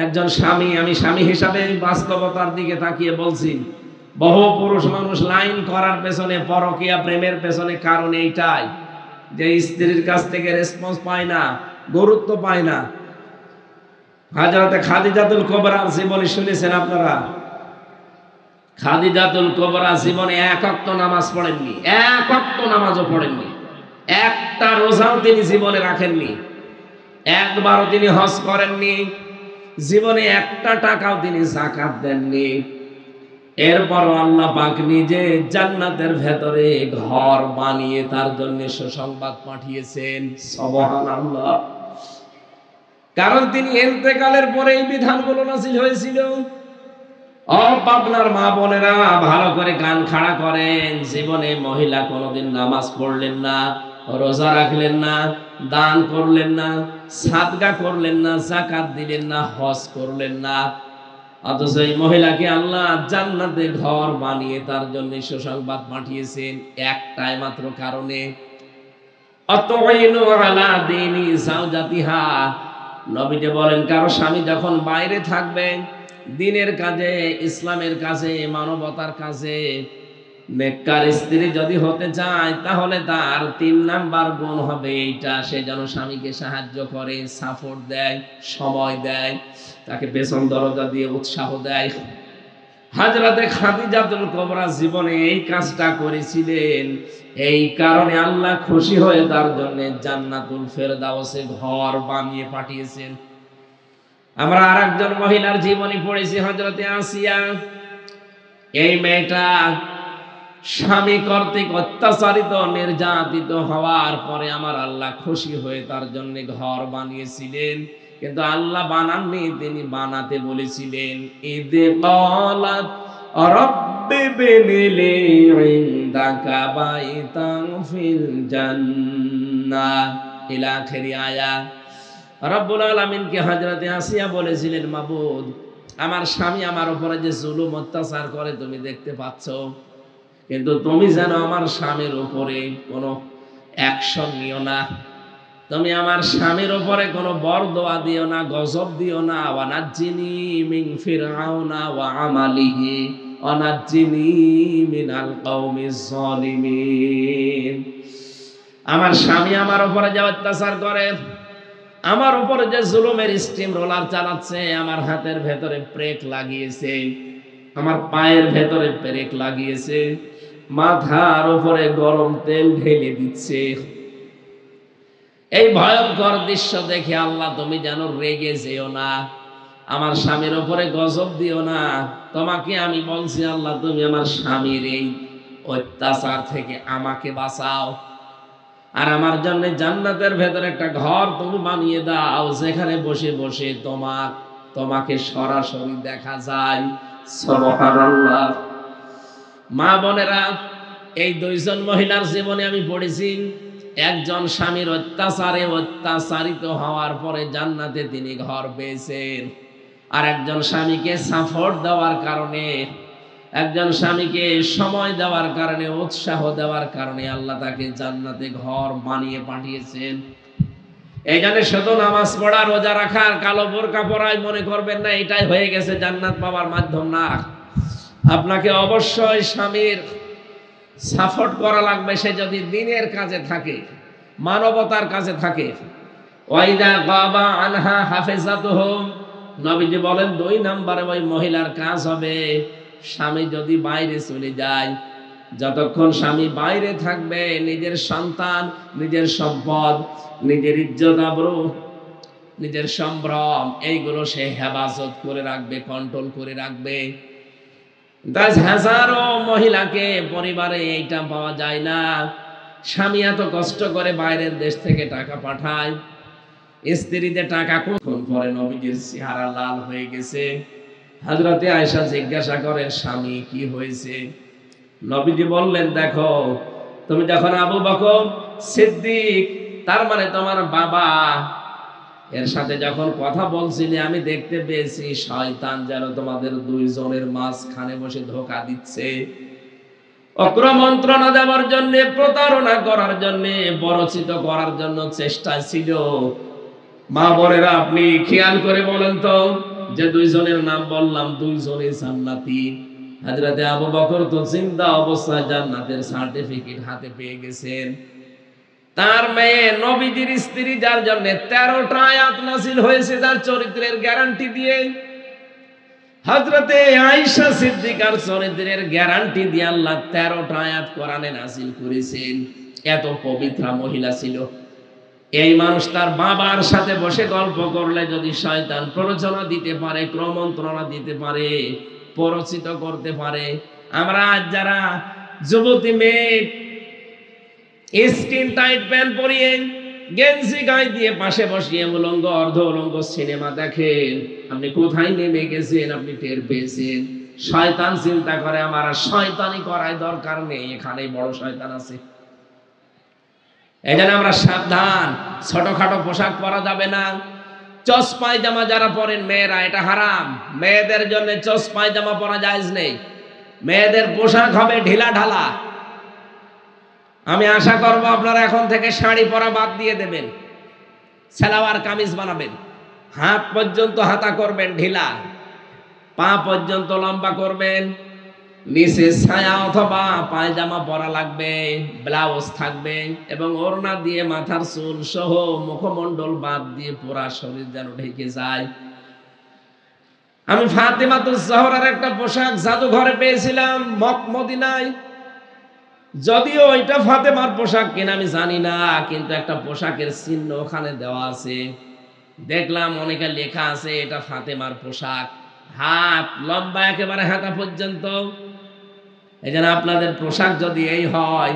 একজন স্বামী, আমি স্বামী হিসাবে বাস্তবতার দিকে তাকিয়ে বলছি, বহু পুরুষ মানুষ লাইন করার পেছনে, পরকীয়া প্রেমের পেছনে কারণ এইটাই যে স্ত্রীর কাছ থেকে রেসপন্স পায় না, গুরুত্ব পায় না। হযরতে খাদিজাতুল কুবরা জীবনী শুনেছেন আপনারা? খাদিজাতুল কুবরা জীবনে এক ওয়াক্ত নামাজ পড়েননি, এক ওয়াক্ত নামাজও পড়েননি, একটা রোজাও তিনি জীবনে রাখেননি, একবারও তিনি হজ করেননি, জীবনে একটা টাকাও তিনি যাকাত দেননি। এরপর আল্লাহ পাক নিজে জান্নাতের ভেতরে ঘর বানিয়ে তার জন্য সুসংবাদ পাঠিয়েছেন, সুবহানাল্লাহ। কারণ তিনি ইন্তেকালের পরে এই বিধানগুলো নাযিল হয়েছিল। ও পাবনার মা বোনেরা, ভালো করে কান খাড়া করেন। জীবনে মহিলা কোনোদিন নামাজ পড়লেন না, রোজা রাখলেন না, দান করলেন না, সাদকা করলেন না, যাকাত দিলেন না, হজ করলেন না, অথচ এই মহিলাকে আল্লাহ জান্নাতে ঘর বানিয়ে তার জন্য সুসংবাদ পাঠিয়েছেন একটাই মাত্র কারণে, আতাইনু আলা দীনি যাওজাতিহা। নবীজি বলেন কারো স্বামী যখন বাইরে থাকবে, দ্বীনের কাজে, ইসলামের কাজে, মানবতার কাজে, নেককার স্ত্রী যদি হতে চায় তাহলে তার ৩ নাম্বার গুণ হবে এইটা, সে যেন স্বামীকে সাহায্য করে, সাপোর্ট দেয়, সময় দেয়, তাকে পেছন দরজা দিয়ে উৎসাহ দেয়। হযরতে খাদিজাতুল কুবরা জীবনে এই কাজটা করেছিলেন, এই কারণে আল্লাহ খুশি হয়ে তার জন্য জান্নাতুল ফেরদাউসে ঘর বানিয়ে পাঠিয়েছেন। আমরা আরেকজন মহিলার জীবনী পড়েছি, হযরতে আসিয়া। এই মেয়েটা স্বামী কর্তৃক অত্যাচারিত, নির্যাতিত হওয়ার পরে আমার আল্লাহ খুশি হয়ে তার জন্য ঘর বানিয়েছিলেন, কিন্তু আল্লাহ বানাননি, তিনি বানাতে বলেছিলেন। ইদ ক্বালাত রাব্বি বিনিলি ইনদাকা বাইতান ফিল জান্নাহ ইলা আখিরি আয়াত। রব্বুল আলামিনকে হযরতে আসিয়া বলেছিলেন, মাবুদ, আমার স্বামী আমার উপরে যে জুলুম অত্যাচার করে তুমি দেখতে পাচ্ছ, কিন্তু তুমি যেন আমার স্বামীর উপরে কোনো অ্যাকশন নিও না, তুমি আমার স্বামীর উপরে কোনো বরদোয়া দিও না, গজব দিও না। ওয়ানাজ্জিনি মিন ফিরআউনা ওয়া আমালিহি ওয়ানাজ্জিনি মিনাল কওমিজ যালিমিন। আমার স্বামী আমার উপরে যে অত্যাচার করে, আমার উপরে যে জুলুমের স্টিম রোলার চালাচ্ছে, আমার হাতের ভেতরে ব্রেক লাগিয়েছে, আমার পায়ের ভেতরে ব্রেক লাগিয়েছে, মাথার উপরে গরম তেল ঢেলে দিচ্ছে, এই ভয়ঙ্কর দৃশ্য দেখে আল্লাহ তুমি যেন রেগে যেও না, আমার স্বামীর উপরে গজব দিও না। তোমাকে আমি বলছি আল্লাহ, তুমি আমার স্বামীর এই অত্যাচার থেকে আমাকে বাঁচাও, আর আমার জন্য জান্নাতের ভেতরে একটা ঘর তুমি বানিয়ে দাও, যেখানে বসে বসে তোমাকে সরাসরি দেখা যায়। সুবহানাল্লাহ। মা বোনেরা, এই 2 জন মহিলার জীবনে আমি পড়েছি, একজন স্বামীর অত্যাচারে অত্যাচারিত হওয়ার পরে জান্নাতে তিনি ঘর পেয়েছেন, আর একজন স্বামীকে সাপোর্ট দেওয়ার কারণে, একজন স্বামীকে সময় দেওয়ার কারণে, উৎসাহ দেওয়ার কারণে আল্লাহ তাকে জান্নাতে ঘর বানিয়ে পাঠিয়েছেন। এই জন্য শুধু নামাজ পড়া রোজা রাখার কালো বোরকা পরাই মনে করবেন না এটাই হয়ে গেছে জান্নাত পাওয়ার মাধ্যম। না, আপনাকে অবশ্যই স্বামীর সাপোর্ট করা লাগবে, সে যদি দ্বীনের কাজে থাকে, মানবতার কাজে থাকে। ওয়াইদা গাবা আনহা হাফিজাতুহুম, নবীজি বলেন 2 নম্বরে ওই মহিলার কাজ হবে স্বামী যদি বাইরে চলে যায়, যতক্ষণ স্বামী বাইরে থাকবে নিজের সন্তান, নিজের সম্পদ, নিজের ইজ্জত আবরু, নিজের সম্ভ্রম এইগুলো সে হেফাজত করে রাখবে, কন্ট্রোল করে রাখবে। হাজারো মহিলাকে পরিবারে এইটা পাওয়া যায় না। স্বামী এত কষ্ট করে বাইরের দেশ থেকে টাকা পাঠায়, স্ত্রীদের টাকা কখন পরে নবীজির চেহারা লাল হয়ে গেছে। হযরতে আয়েশা জিজ্ঞাসা করেন স্বামী কি হয়েছে? নবীজি বললেন দেখো, তুমি যখন আবু বকর সিদ্দিক, তার মানে তোমার বাবা, এর সাথে যখন কথা বলছিলে আমি দেখতে পেয়েছি শয়তান যেন তোমাদের 2 জনের মাঝখানে বসে ধোঁকা দিচ্ছে, অক্রমন্ত্রণা দেওয়ার জন্য, প্রতারণা করার জন্য, পরচিত করার জন্য চেষ্টা ছিল। মা বোনেরা আপনি খেয়াল করে বলেন তো, যে 2 জনের নাম বললাম 2 জনই জান্নাতি। হযরতে আবু বকর তো জিন্দা অবস্থায় জান্নাতের সার্টিফিকেট হাতে পেয়ে গেছেন। তার মেয়ে নবীজির স্ত্রী, যার জন্য 13টা আয়াত নাযিল হয়েছে তার চরিত্রের গ্যারান্টি দিয়ে। হযরতে আয়েশা সিদ্দিকার চরিত্রের গ্যারান্টি দিয়ে আল্লাহ 13টা আয়াত কোরআনে নাযিল করেছেন। এত পবিত্র মহিলা ছিল। এই মানুষ তার বাবার সাথে বসে গল্প করলে যদি শয়তান প্ররোচনা দিতে পারে, ক্রমন্ত্রণা দিতে পারে, পরচিত করতে পারে। আমরা আজ যারা যুবতী মেয়ে স্কিন টাইট প্যান্ট পরিয়ে গেঞ্জি গায়ে দিয়ে পাশে বসিয়ে উলঙ্গ অর্ধ উলঙ্গ সিনেমা দেখেন, আপনি কোথায় নেমে গেছেন আপনি টের পেয়েছেন। শয়তান চিন্তা করে আমার আর শয়তানি করার দরকার নেই, এখানেই বড় শয়তান আছে। এজন্য আমরা সাবধান, ছোটখাটো পোশাক পরা যাবে না। চস পায়জামা যারা পরেন মেয়েরা, এটা হারাম। মেয়েদের জন্য চস পায়জামা পরা জায়েজ নেই। মেয়েদের পোশাক হবে ঢিলা ঢালা। আমি আশা করব আপনারা এখন থেকে শাড়ি পরা বাদ দিয়ে দেবেন, সালোয়ার কামিজ বানাবেন। হাত পর্যন্ত হাতা করবেন ঢিলা, পা পর্যন্ত লম্বা করবেন, নিচে ছায়া অথবা পায়জামা পরা লাগবে, ব্লাউজ থাকবে এবং ওড়না দিয়ে মাথার চুল সহ মুখমণ্ডল বাদ দিয়ে পুরা শরীর যেন ঢেকে যায়। আমি ফাতেমাতুজ জোহরার একটা পোশাক জাদুঘরে পেয়েছিলাম মদিনায়। যদিও এটা ফাতেমার পোশাক কিনা আমি জানি না, কিন্তু একটা পোশাকের চিহ্ন ওখানে দেওয়া আছে। দেখলাম অনেকে লেখা আছে এটা ফাতেমার পোশাক। হাত লম্বা একেবারে হাতা পর্যন্ত। এই জন্য আপনাদের পোশাক যদি এই হয়,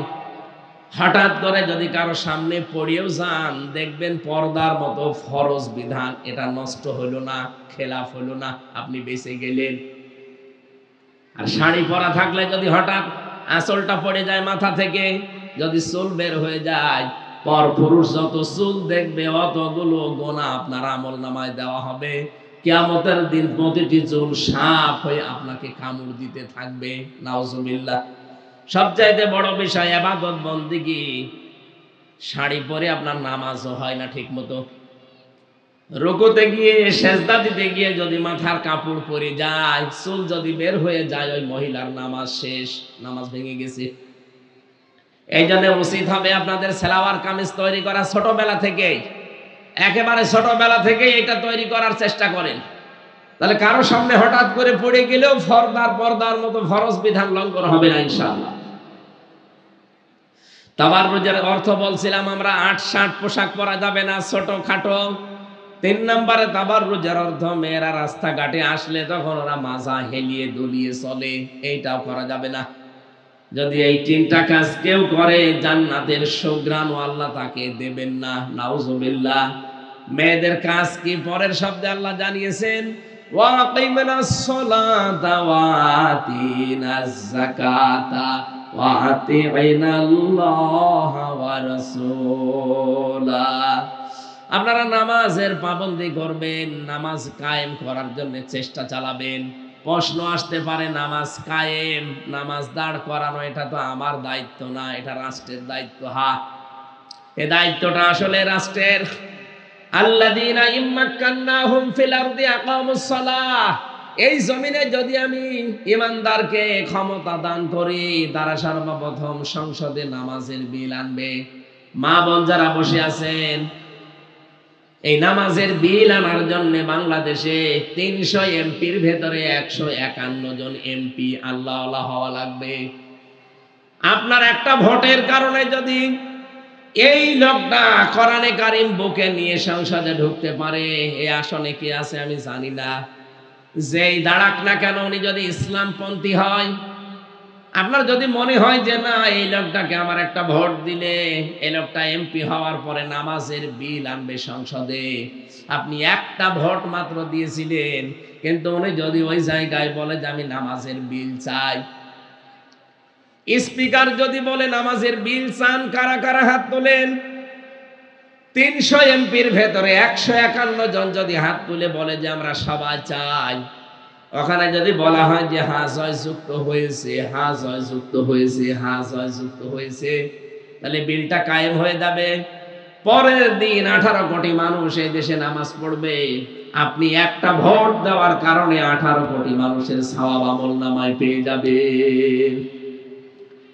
হঠাৎ করে যদি কারো সামনে পড়েও যান, দেখবেন পর্দার মতো ফরজ বিধান এটা নষ্ট হলো না, খেলাফ হলো না, আপনি বেঁচে গেলেন। আর শাড়ি পরা থাকলে যদি হঠাৎ আঁচলটা পড়ে যায় মাথা থেকে, যদি চুল বের হয়ে যায়, পর পুরুষ যত চুল দেখবে অতগুলো গোনা আপনার আমলনামায় দেওয়া হবে। কিয়ামতের দিন প্রতিটি চুল সাপ হয়ে আপনাকে কামড় দিতে থাকবে। নাউজুবিল্লাহ। সবচাইতে বড় বিষয় ইবাদত বন্দেগী। শাড়ি পরে আপনার নামাজও হয় না ঠিক মতো। রুকুতে গিয়ে সেজদা দিতে গিয়ে যদি মাথার কাপড় পরে যায়, চুল যদি বের হয়ে যায়, ওই মহিলার নামাজ শেষ, নামাজ ভেঙে গেছে। এই জন্য উচিত হবে আপনাদের সালোয়ার কামিজ তৈরি করা ছোটবেলা থেকেই, একেবারে ছোটবেলা থেকেই এটা তৈরি করার চেষ্টা করেন। তাহলে কারো সামনে হঠাৎ করে পড়ে গেলেও পর্দার মতো ফরজ বিধান লঙ্ঘন হবে না ইনশাআল্লাহ। তাবাররুজের অর্থ বলছিলাম আমরা, ৮-৬০ পোশাক পরা যাবে না, ছোট খাটো। ৩ নম্বরে তাবাররুজের অর্থ মেয়েরা রাস্তাঘাটে আসলে তখন ওরা মাজা হেলিয়ে দুলিয়ে চলে, এইটাও করা যাবে না। যদি এই 3টা কাজ কেউ করে, জান্নাতের সুঘ্রাণ আল্লাহ তাকে দেবেন না। নাউজুবিল্লাহ। মেয়েদের কাজ কি? পরের শব্দে আল্লাহ জানিয়েছেন, ওয়াকিমনাস সালাতা ওয়া আতিনাজ যাকাতা ওয়া আতিনাল্লাহা ওয়া রাসূলা। আপনারা নামাজের পাবন্দি করবেন, নামাজ কায়েম করার জন্য চেষ্টা চালাবেন। প্রশ্ন আসতে পারে, নামাজ কায়েম, নামাজ দাঁড় করানো এটা তো আমার দায়িত্ব না, এটা রাষ্ট্রের দায়িত্ব। হ্যাঁ, এই দায়িত্বটা আসলে রাষ্ট্রের। আল্লাযীনা ইম্মাক্কান্নাহুম ফিল আরদি আকামুস সালাহ, এই জমিনে যদি আমি ঈমানদারকে ক্ষমতা দান করি, তারা সর্বপ্রথম সংসদে নামাজের বিল আনবে। মা বোন যারা বসে আছেন, এই নামাজের বিল আনার জন্য বাংলাদেশে 300 এমপির ভেতরে 151 জন এমপি আল্লাহওয়ালা হওয়া লাগবে। আপনার একটা ভোটের কারণে যদি এই লোকটা কোরআনে কারিম বুকে নিয়ে সংসদে ঢুকতে পারে, এই আসনে কি আছে আমি জানি না, যেই দাঁড়াক না কেন উনি যদি ইসলামপন্থী হয়, আপনার যদি মনে হয় যে না এই লোকটাকে আমার একটা ভোট দিলে এই লোকটা এমপি হওয়ার পরে নামাজের বিল আনবে সংসদে, আপনি একটা ভোট মাত্র দিয়েছিলেন, কিন্তু উনি যদি ওই জায়গায় বলে যে আমি নামাজের বিল চাই, স্পিকার যদি বলে নামাজের বিল চান, কারা কারা হাত তোলেন? 300 এমপির ভেতরে 151 জন যদি হাত তুলে বলে যে আমরা সবাই চাই, ওখানে যদি বলা হয় যে হ্যাঁ জয়যুক্ত হয়েছে, হ্যাঁ জয়যুক্ত হয়েছে, হ্যাঁ জয়যুক্ত হয়েছে, তাহলে বিলটা কায়েম হয়ে যাবে। পরের দিন 18 কোটি মানুষ এই দেশে নামাজ পড়বে। আপনি একটা ভোট দেওয়ার কারণে 18 কোটি মানুষের সওয়াব আমলনামায় পেয়ে যাবে।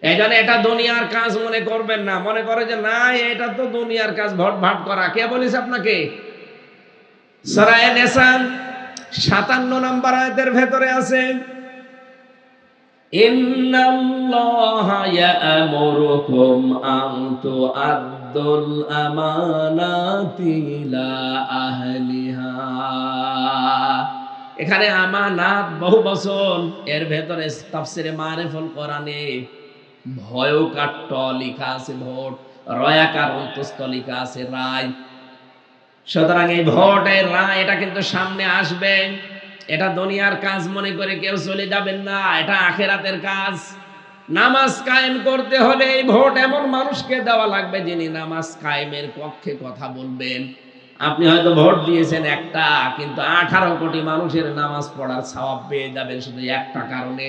এই জন্য এটা দুনিয়ার কাজ মনে করবেন না, মনে করে যে না এটা তো দুনিয়ার কাজ ভোট ভাট করা। কে বলেছে আপনাকে? সূরা নিসা 57 নম্বর আয়াতের ভেতরে আছে, ইন্নাল্লাহা ইয়া'মুরুকুম আন তু'আদ্দুল আমানাতি ইলা আহলিহা। এখানে আমানাত বহু বচন, এর ভেতরে তাফসিরে মারিফুল কোরআনে ভয়কার ট লেখা আছে ভোট, রয়াকার অন্তস্থ লেখা আছে রায়। সুতরাং এই ভোটের রায় এটা কিন্তু সামনে আসবে। এটা দুনিয়ার কাজ মনে করে কেউ চলে যাবেন না, এটা আখিরাতের কাজ। নামাজ কায়েম করতে হলে এই ভোট এমন মানুষকে দেওয়া লাগবে যিনি নামাজ কায়েমের পক্ষে কথা বলবেন। আপনি হয়তো ভোট দিয়েছেন একটা, কিন্তু 18 কোটি মানুষের নামাজ পড়ার সওয়াব পেয়ে যাবেন শুধু একটা কারণে।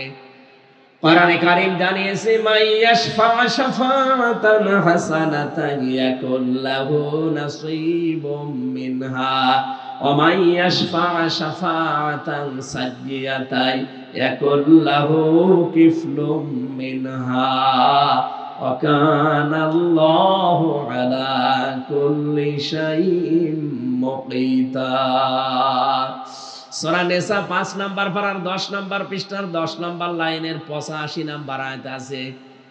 কোরআনে কারীম জানিয়েছে, মাইয়াশফা শাফাতান হাসানাতান ইয়াকুল লাহু নাসীবুম মিনহা ওয়া মাইয়াশফা শাফাতান সাইয়্যাতান ইয়াকুল লাহু কিফলুম মিনহা ওয়া কানাল্লাহু আলা কুল্লি শাইইন মুকিতা। সূরা নিসা 5 নম্বর পারার 10 নম্বর পৃষ্ঠার 10 নম্বর লাইনের 85 নম্বর আয়াত আছে,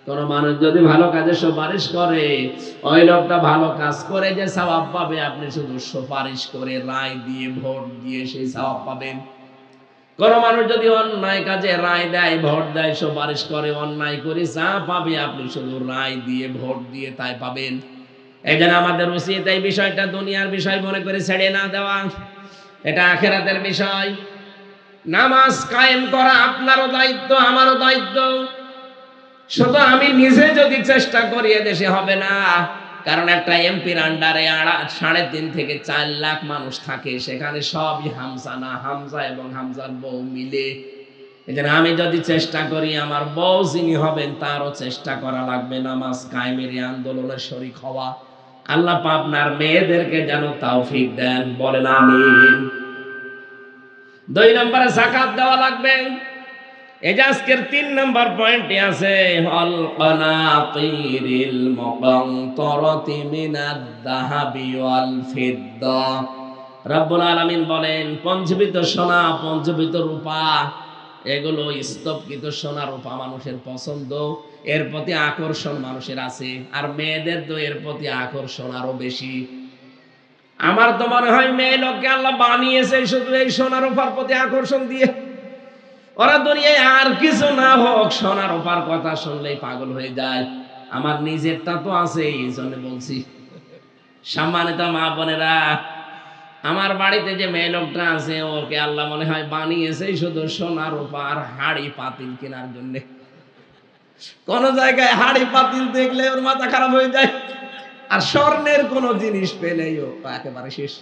কোন মানুষ যদি ভালো কাজে সুপারিশ করে, ওই লোকটা ভালো কাজ করে যে সওয়াব পাবে, আপনি শুধু সুপারিশ করে রায় দিয়ে ভোট দিয়ে সেই সওয়াব পাবেন। কোন মানুষ যদি অন্যায় কাজে রায় দেয়, ভোট দেয়, সুপারিশ করে, অন্যায় করে যা পাবে আপনি শুধু রায় দিয়ে ভোট দিয়ে তাই পাবেন। এই জন্য আমাদের উচিত এই বিষয়টা দুনিয়ার বিষয় মনে করে ছেড়ে না দেওয়া, এটা আখিরাতের বিষয়। নামাজ কায়েম করা আপনারও দায়িত্ব, আমারও দায়িত্ব। শুধু আমি নিজে যদি চেষ্টা করি এদেশে হবে না, কারণ একটা এমপির আন্ডারে 3.5 থেকে 4 লাখ মানুষ থাকে, সেখানে সবই হামজা না, হামজা এবং হামজার বউ মিলে। এজন্য আমি যদি চেষ্টা করি, আমার বউ যিনি হবেন তারও চেষ্টা করা লাগবে নামাজ কায়েমের এই আন্দোলনের শরীক হওয়া। আল্লাহ পাক আপনার মেয়েদেরকে যেন তৌফিক দেন, বলেন আমিন। 2 নম্বরে যাকাত দেওয়া লাগবে। এই যে আজকের 3 নম্বর পয়েন্টে আছে, আল কানাতিরিল মুকান্তরাতি মিনাদ যাহাবি ওয়াল ফিদ্দা। রব্বুল আলামিন বলেন, পঞ্জীবিত সোনা, পঞ্জীবিত রূপা, এগুলো স্তবকৃত সোনা রূপা মানুষের পছন্দ, এর প্রতি আকর্ষণ মানুষের আছে, আর মেয়েদের তো এর প্রতি আকর্ষণ আরো বেশি। আমার তো মনে হয় মেয়ে লোককে আল্লাহ বানিয়েছে শুধু এই সোনা রূপার প্রতি আকর্ষণ দিয়ে। ওরা দুনিয়ায় আর কিছু না হোক, সোনা রূপার কথা শুনলেই পাগল হয়ে যায়। আমার নিজেরটা তো আছে, এই জন্য বলছি। সম্মানিত মা বোনেরা, আমার বাড়িতে যে মেয়ে লোকটা আছে, ওকে আল্লাহ মনে হয় বানিয়েছে শুধু সোনা রূপার হাড়ি পাতিল কেনার জন্য। কোন জায়গায় হাড়ি পাতিল দেখলে ওর মাথা খারাপ হয়ে যায়, আর স্বর্ণের কোন জিনিস পেলেই ও একেবারে শেষ।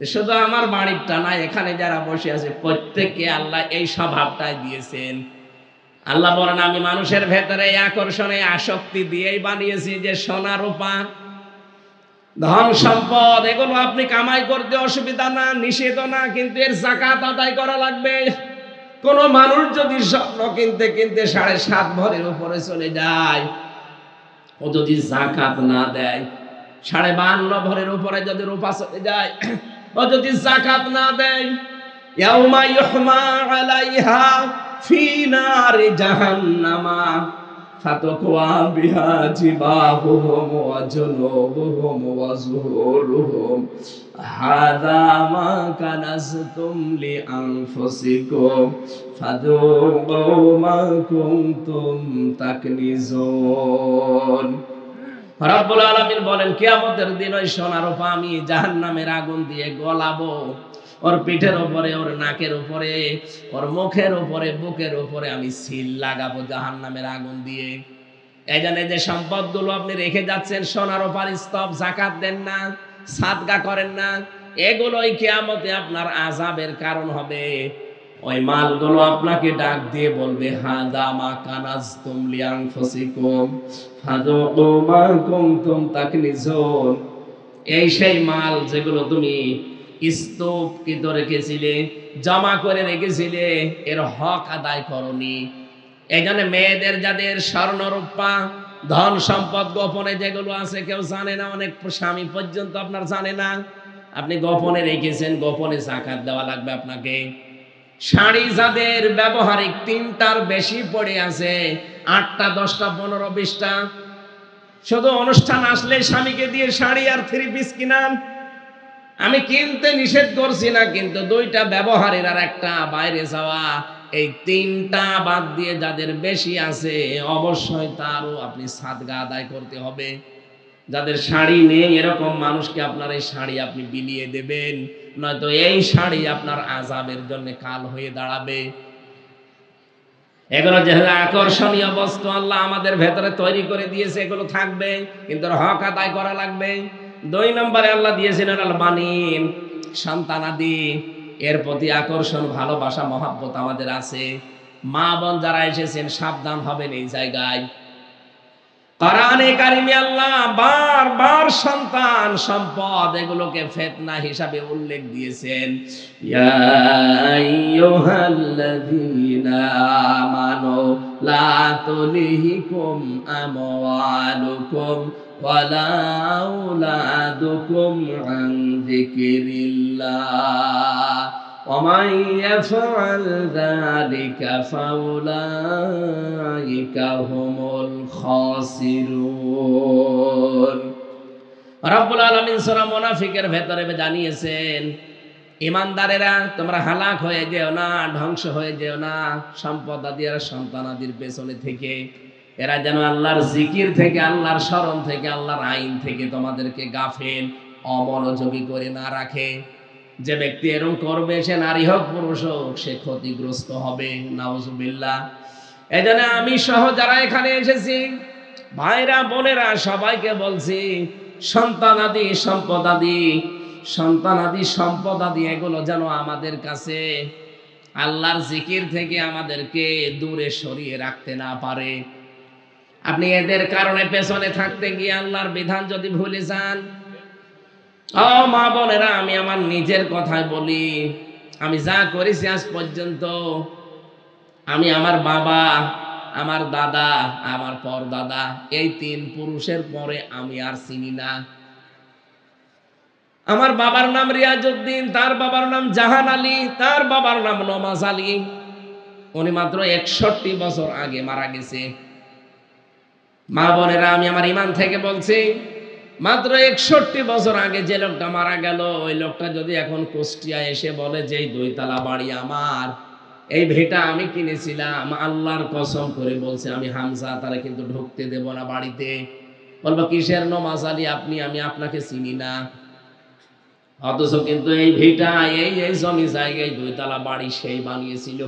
শুধু আমার বাড়িটা না, এখানে যারা বসে আছে প্রত্যেককে আল্লাহ এই স্বভাবটাই দিয়েছেন। আল্লাহ বলেন, আমি মানুষের ভেতরে আকর্ষণে আসক্তি দিয়েই বানিয়েছি যে সোনা রূপা। ধন সম্পদ এগুলো আপনি কামাই করতে অসুবিধা না, নিষেধ না, কিন্তু এর যাকাত আদায় করা লাগবে। কোন মানুষ যদি স্বর্ণ কিনতে কিনতে 7.5 ভরের উপরে চলে যায়, ও যদি যাকাত না দেয়, 52.5 ভরের উপরে যদি রূপা চলে যায়, ও যদি যাকাত না দেয়, ইয়াউমা ইউহমা আলাইহা ফি নারি জাহান্নামা ফাতাকওয়া বিহা জিবাহুহুম ওয়া জুনুবুহুম ওয়া যুহুরুহুম হাযা মা কানাজতুম লিআনফুসিকুম ফাযুকু মা কুনতুম তাকনিজুন। রব্বুল আলামিন বলেন, কিয়ামতের দিন ওই সোনার রূপা আমি জাহান্নামের আগুন দিয়ে গলাবো। ওর পিঠের উপরে, ওর নাকের উপরে, ওর মুখের উপরে, বুকের উপরে আমি সিল লাগাবো জাহান্নামের আগুন দিয়ে। এই জন্য যে সম্পদগুলো আপনি রেখে যাচ্ছেন, সোনার রূপার স্তব, যাকাত দেন না, সাদকা করেন না, এগুলোই কিয়ামতে আপনার আযাবের কারণ হবে। ওই মালগুলো আপনাকে ডাক দিয়ে বলবে, হাযা মা কানাজতুম লিআনফুসিকুম ফাযুকু মা কুনতুম তাকনিজুন। এই সেই মাল যেগুলো তুমি স্তূপকৃত রেখেছিলে, জমা করে রেখেছিলে, এর হক আদায় করনি। এই জন্য মেয়েদের যাদের স্বর্ণ রূপা ধন সম্পদ গোপনে যেগুলো আছে কেউ জানে না, অনেক স্বামী পর্যন্ত আপনার জানে না, আপনি গোপনে রেখেছেন, গোপনে যাকাত দেওয়া লাগবে আপনাকে। শাড়ি যাদের ব্যবহারিক 3টার বেশি পড়ে আছে, 8টা 10টা 15 20টা, শুধু অনুষ্ঠান আসলে স্বামীকে দিয়ে শাড়ি আর 3 পিস কিনান। আমি কিনতে নিষেধ করছি না, কিন্তু 2টা ব্যবহারের আর একটা বাইরে যাওয়া, এই 3টা বাদ দিয়ে যাদের বেশি আছে, অবশ্যই তারও আপনি সাদকা আদায় করতে হবে। যাদের শাড়ি নেই এরকম মানুষকে আপনার এই শাড়ি আপনি বিলিয়ে দেবেন, নয়তো এই শাড়ি আপনার আযাবের জন্য কাল হয়ে দাঁড়াবে। এগুলো যেহেতু আকর্ষণীয় বস্তু আল্লাহ আমাদের ভেতরে তৈরি করে দিয়েছে, এগুলো থাকবে, কিন্তু হক আদায় করা লাগবে। 2 নম্বরে আল্লাহ দিয়েছেন আল বানিন, সন্তানাদি। এর প্রতি আকর্ষণ, ভালোবাসা, মহব্বত আমাদের আছে। মা বোন যারা এসেছেন সাবধান হবেন এই জায়গায়। কোরআনে কারিমে আল্লাহ বারবার সন্তান সম্পদ এগুলোকে ফিতনা হিসাবে উল্লেখ দিয়েছেন। ইয়া আইয়ুহাল্লাযীনা আমানু লা তুলহিকুম আমওয়ালুকুম ওয়ালা আওলাদুকুম আন যিকরিল্লাহ ومن يفعل ذلك فأولئك هم الخاسرون। রব্বুল আলামিন সূরা মুনাফিকের ভেতরে জানিয়েছেন, ঈমানদারেরা তোমরা হালাক হয়ে যেও না, ধ্বংস হয়ে যেও না সম্পদ আদি আর সন্তান আদির পেছনে থেকে। এরা যেন আল্লাহর জিকির থেকে, আল্লাহর স্মরণ থেকে, আল্লাহর আইন থেকে তোমাদেরকে গাফেল, অমনোযোগী করে না রাখে। যে ব্যক্তি এরকম করবে, সে নারী হোক পুরুষ হোক, সে ক্ষতিগ্রস্ত হবে, নাউজুবিল্লাহ। এই জন্য আমি সহ যারা এখানে এসেছি, ভাইরা বোনেরা, সবাইকে বলছি, সন্তানাদি সম্পদ আদি এগুলো যেন আমাদের কাছে আল্লাহর জিকির থেকে আমাদেরকে দূরে সরিয়ে রাখতে না পারে। আপনি এদের কারণে পেছনে থাকতে গিয়ে আল্লাহর বিধান যদি ভুলে যান, ও মা বোনেরা, আমি আমার নিজের কথাই বলি, আমি যা করেছি আজ পর্যন্ত, আমি আমার বাবা, আমার দাদা, আমার পরদাদা, এই 3 পুরুষের পরে আমি আর চিনি না। আমার বাবার নাম রিয়াজউদ্দিন, তার বাবার নাম জাহান আলী, তার বাবার নাম নমাজ আলী। উনি মাত্র 61 বছর আগে মারা গেছে। মা বোনেরা, আমি আমার ঈমান থেকে বলছি, মাত্র 61 বছর আগে যে লোকটা মারা গেল, ওই লোকটা যদি এখন কুষ্টিয়া এসে বলে যে এই 2 তলা বাড়ি আমার, এই ভিটা আমি কিনেছিলাম, আল্লাহর কসম করে বলছে আমি হামজা, তারা কিন্তু ঢুকতে দেব না বাড়িতে। বলবো কিসের নমাজ আলী আপনি, আমি আপনাকে চিনি না। অথচ কিন্তু এই ভিটা, এই জমি জায়গায় 2 তলা বাড়ি সেই বানিয়েছিল।